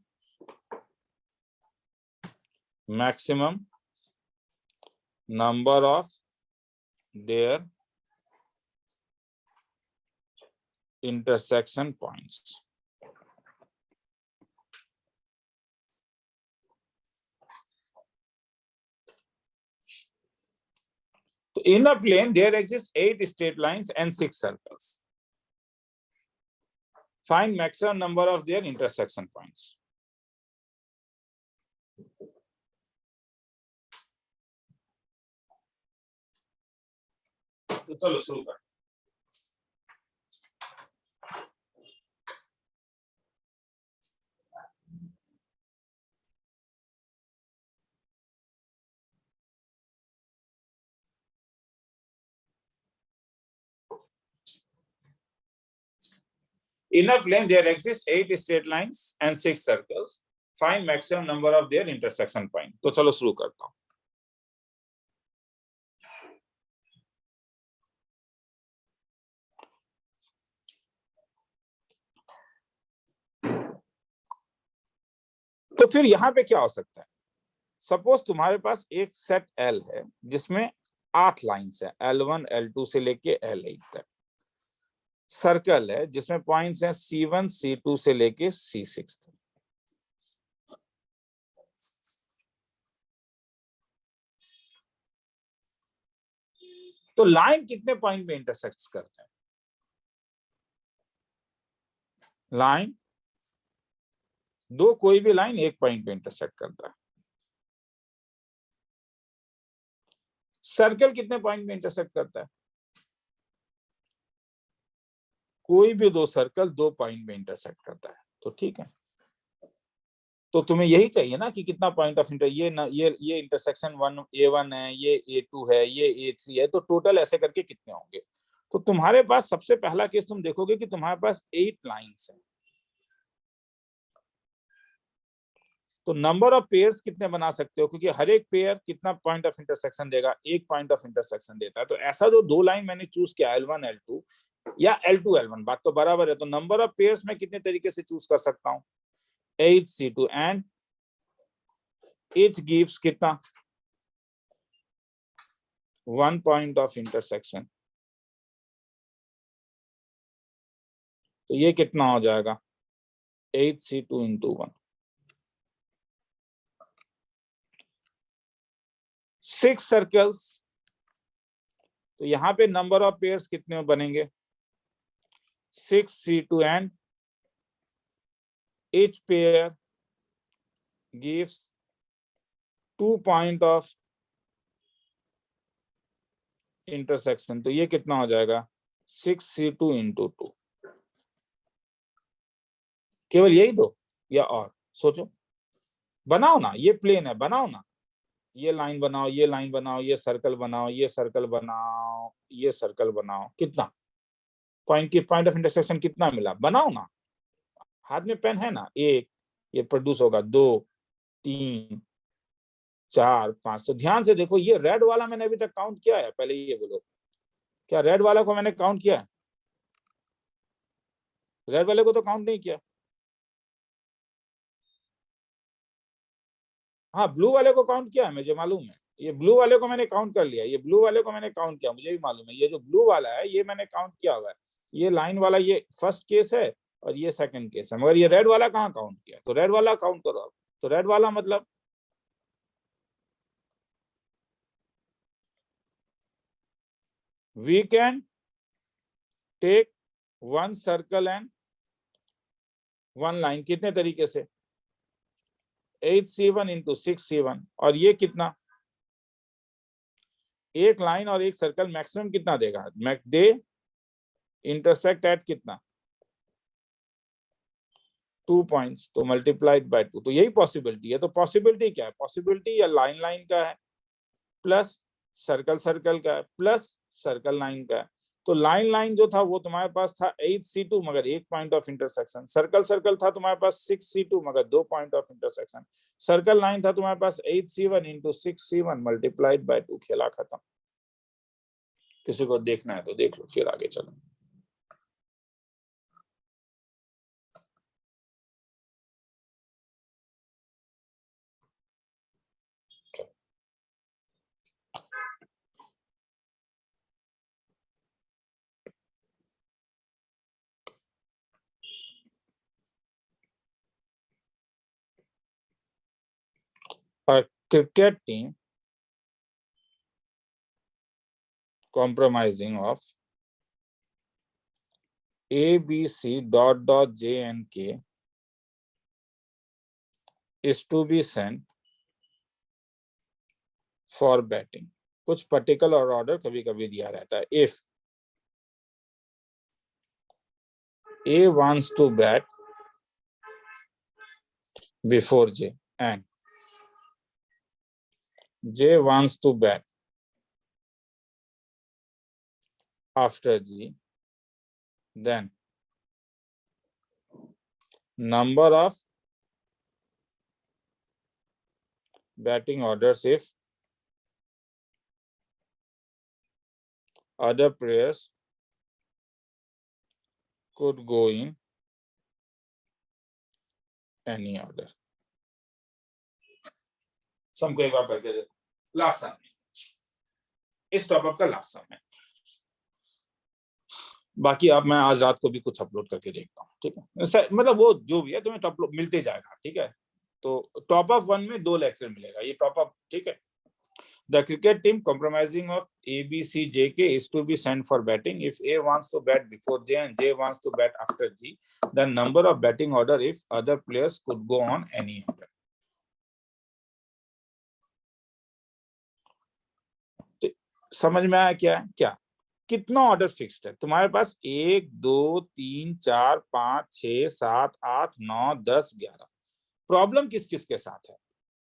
maximum number of their intersection points. So in a plane there exist 8 straight lines and 6 circles. Find maximum number of their intersection points. तो चलो शुरू कर। In a plane there exist 8 straight lines and 6 circles. Find maximum number of their intersection point. तो चलो शुरू करता हूँ। तो फिर यहाँ पे क्या हो सकता है, सपोज तुम्हारे पास एक सेट L है जिसमें 8 लाइंस है, L1 L2 से लेके L8 तक। सर्कल है जिसमें पॉइंट्स हैं C1 C2 से लेके C6 तक। तो लाइन कितने पॉइंट में इंटरसेक्ट करते हैं? लाइन दो, कोई भी लाइन एक पॉइंट पे इंटरसेक्ट करता है। सर्कल कितने पॉइंट में इंटरसेक्ट करता है? कोई भी दो सर्कल दो पॉइंट में इंटरसेक्ट करता है। तो ठीक है, तो तुम्हें यही चाहिए ना कि कितना पॉइंट ऑफ इंटर, ये इंटरसेक्शन 1 A1 है, ये A2 है, ये A3 है, तो टोटल ऐसे करके कितने होंगे? तो तुम्हारे पास सबसे पहला केस तुम देखोगे कि तुम्हारे पास 8 लाइंस है। तो नंबर ऑफ पेयर्स कितने बना सकते हो, क्योंकि हर एक पेयर कितना पॉइंट ऑफ इंटरसेक्शन देगा? एक पॉइंट ऑफ इंटरसेक्शन देता है। तो ऐसा जो दो लाइन मैंने चूज किया L1 L2 या L2 L1, बात तो बराबर है। तो नंबर ऑफ पेयर्स में कितने तरीके से चूज कर सकता हूं? HC2 एंड each gives कितना? 1 पॉइंट ऑफ इंटरसेक्शन। तो ये कितना हो जाएगा? 8C2 into 1। 6 सर्कल्स, तो यहाँ पे नंबर ऑफ पेयर्स कितने बनेंगे? 6C2 and each pair gives 2 point of intersection. तो ये कितना हो जाएगा? 6C2 into 2। केवल यही दो या और सोचो, बनाओ ना, ये प्लेन है, बनाओ ना, ये लाइन बनाओ, ये लाइन बनाओ, ये सर्कल बनाओ, ये सर्कल बनाओ, ये सर्कल बनाओ, कितना पॉइंट की पॉइंट ऑफ इंटरसेक्शन कितना मिला? बनाओ ना, हाथ में पेन है ना। एक, ये प्रोड्यूस होगा 2 3 4 5। तो ध्यान से देखो, ये रेड वाला मैंने अभी तक काउंट किया है? पहले ये बोलो, क्या रेड वाला को मैंने काउंट किया है? रेड वाले को तो काउंट नहीं किया। हाँ, ब्लू वाले को काउंट किया है, मुझे मालूम है। ये ब्लू वाले को मैंने काउंट कर लिया, ये ब्लू वाले को मैंने काउंट किया, मुझे भी मालूम है। ये जो ब्लू वाला है ये मैंने काउंट किया हुआ है। ये लाइन वाला ये फर्स्ट केस है और ये सेकंड केस है, मगर ये रेड वाला कहाँ काउंट किया? तो रेड वाला काउंट करो आप। तो रेड वाला मतलब we can take 1 circle and 1 line. कितने तरीके से? 8C1 into 6C1। और ये कितना? एक लाइन और एक सर्कल मैक्सिमम कितना देगा? दे इंटरसेक्ट एट कितना? 2 पॉइंट्स, तो मल्टीप्लाइड बाय 2। तो यही पॉसिबिलिटी है। तो पॉसिबिलिटी क्या है? पॉसिबिलिटी या लाइन लाइन का है प्लस सर्कल सर्कल का है प्लस सर्कल लाइन का है। तो लाइन लाइन जो था वो तुम्हारे पास था 8C2 मगर 1 point of intersection. Circle circle था तुम्हारे पास 6C2 मगर 2 point of intersection. Circle line था तुम्हारे पास 8C1 into 6C1 multiplied by 2। खेला खत्म। किसी को देखना है तो देख लो, फिर आगे चलो। A cricket team comprising of A, B, C, dot, dot, J and K is to be sent for batting। कुछ पर्टिकुलर ऑर्डर कभी कभी दिया रहता है। If A wants to bat before J and J wants to bat after G, then number of batting orders if other players could go in any order। सम को एक बार करके देखो, लास्ट सम में, इस टॉपअप का लास्ट सम है। बाकी आप मैं आज रात को भी कुछ अपलोड करके देखता हूँ, ठीक है, मतलब वो जो भी है तुम्हें टॉप मिलते जाएगा, ठीक है। तो टॉपअप 1 में 2 लेक्चर मिलेगा ये टॉपअप, ठीक है। The cricket team comprising of A, B, C, J, K is to be sent for batting. If A wants to bat before J and J wants to bat after G, the number of batting order if other players could go on any order. समझ में आया क्या है? क्या कितना order fixed है तुम्हारे पास? 1 2 3 4 5 6 7 8 9 10 11। Problem किस किस के साथ है?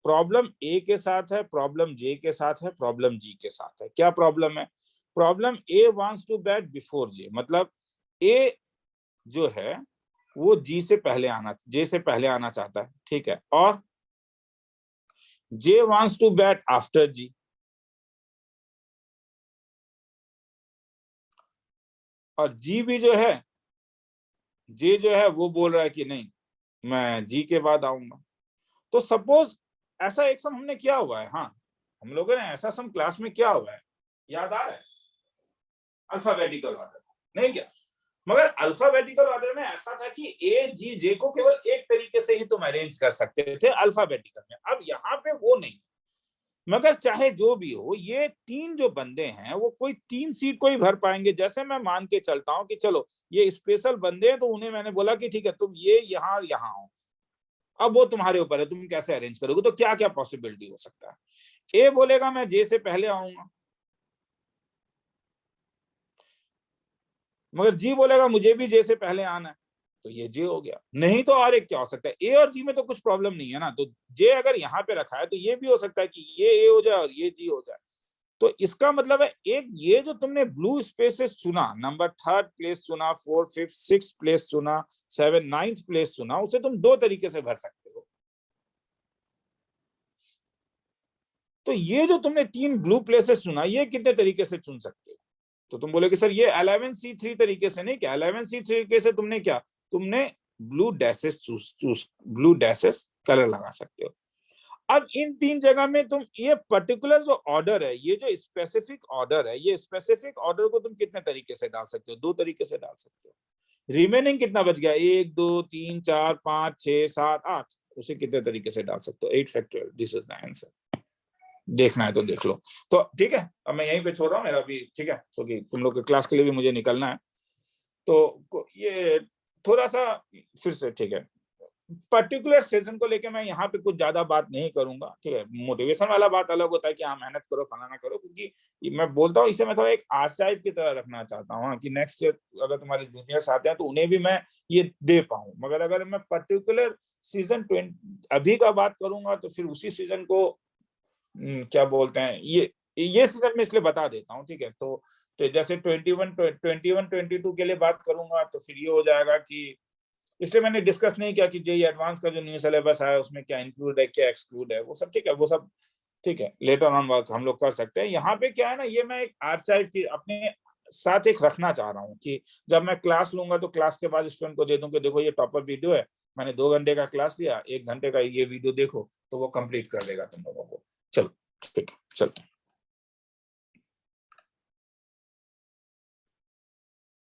प्रॉब्लम ए के साथ है, प्रॉब्लम जे के साथ है, प्रॉब्लम जी के साथ है। क्या प्रॉब्लम है? Problem A wants to bat before J, मतलब ए जो है वो जी से पहले आना, जे से पहले आना चाहता है, ठीक है। और जे वांट्स टू बैट आफ्टर जी, और जी भी जो है, जे जो है वो बोल रहा है कि नहीं मैं जी के बाद आऊंगा। तो सपोज ऐसा एक सम हमने किया हुआ है, हाँ हम लोगों ने ऐसा सम क्लास में किया हुआ है, याद आ रहा है? अल्फाबेटिकल ऑर्डर, नहीं क्या? मगर अल्फाबेटिकल ऑर्डर में ऐसा था कि ए जी जे को केवल एक तरीके से ही तुम अरेंज कर सकते थे अल्फाबेटिकल में। अब यहाँ पे वो नहीं, मगर चाहे जो भी हो ये 3 जो बंदे हैं वो कोई 3 सीट को ही भर पाएंगे। जैसे मैं मान के चलता हूं कि चलो ये स्पेशल बंदे हैं, तो उन्हें मैंने बोला कि ठीक है तुम ये यहाँ यहाँ हो, अब वो तुम्हारे ऊपर है तुम कैसे अरेंज करोगे। तो क्या क्या पॉसिबिलिटी हो सकता है? ए बोलेगा मैं जे से पहले आऊंगा, मगर जी बोलेगा मुझे भी जे से पहले आना है, तो ये जे हो गया। नहीं तो और एक क्या हो सकता है? ए और जी में तो कुछ प्रॉब्लम नहीं है ना, तो जे अगर यहाँ पे रखा है तो ये भी हो सकता है कि ये ए हो जाए और ये जी हो जाए। तो इसका मतलब है एक ये जो तुमने ब्लू स्पेसेस चुना, नंबर 3rd प्लेस चुना, 4th 5th 6th प्लेस चुना, 7th 9th प्लेस चुना, उसे तुम 2 तरीके से भर सकते हो। तो ये जो तुमने 3 ब्लू प्लेसेस चुना ये कितने तरीके से चुन सकते हो? तो तुम बोले कि सर ये 11C3 तरीके से नहीं, क्या 11C3 तरीके से तुमने क्या, तुमने blue dashes choose blue dashes colour लगा सकते हो। अब इन 3 जगह में तुम ये पर्टिकुलर जो ऑर्डर है, ये जो स्पेसिफिक ऑर्डर है, ये स्पेसिफिक ऑर्डर को तुम कितने तरीके से डाल सकते हो? 2 तरीके से डाल सकते हो। रिमेनिंग कितना बच गया? 1 2 3 4 5 6 7 8, उसे कितने तरीके से डाल सकते हो? 8 factorial, this is the answer. देखना है तो देख लो। तो ठीक है, अब मैं यहीं पे छोड़ रहा हूँ मेरा भी, ठीक है, क्योंकि तुम लोग के क्लास के लिए भी मुझे निकलना है। तो ये थोड़ा सा फिर से, ठीक है, पर्टिकुलर सेशन को लेके मैं यहाँ पे कुछ ज्यादा बात नहीं करूंगा, ठीक है। मोटिवेशन वाला बात अलग होता है कि हाँ मेहनत करो फलाना करो, क्योंकि मैं बोलता हूँ इसे मैं थोड़ा एक आर्काइव की तरह रखना चाहता हूँ कि नेक्स्ट ईयर अगर तुम्हारे जूनियर्स आते हैं तो उन्हें भी मैं ये दे पाऊँ। मगर अगर मैं पर्टिकुलर सीजन 20 अभी का बात करूंगा तो फिर उसी सीजन को क्या बोलते हैं, ये सीजन में इसलिए बता देता हूँ, ठीक है। तो जैसे 21-22 के लिए बात करूंगा तो फिर ये हो जाएगा कि, इसलिए मैंने डिस्कस नहीं किया कि जेईई एडवांस का जो न्यू सिलेबस आया उसमें क्या इंक्लूड है क्या एक्सक्लूड है, वो सब ठीक है, वो सब ठीक है, लेटर ऑन वर्क हम लोग कर सकते हैं। यहाँ पे क्या है ना, ये मैं एक आर्काइव की अपने साथ एक रखना चाह रहा हूँ कि जब मैं क्लास लूंगा तो क्लास के बाद स्टूडेंट को दे दूं कि देखो ये टॉपर वीडियो है, मैंने 2 घंटे का क्लास लिया, 1 घंटे का ये वीडियो देखो, तो वो कंप्लीट कर देगा तुम लोगों को। चलो ठीक है, चलते हैं।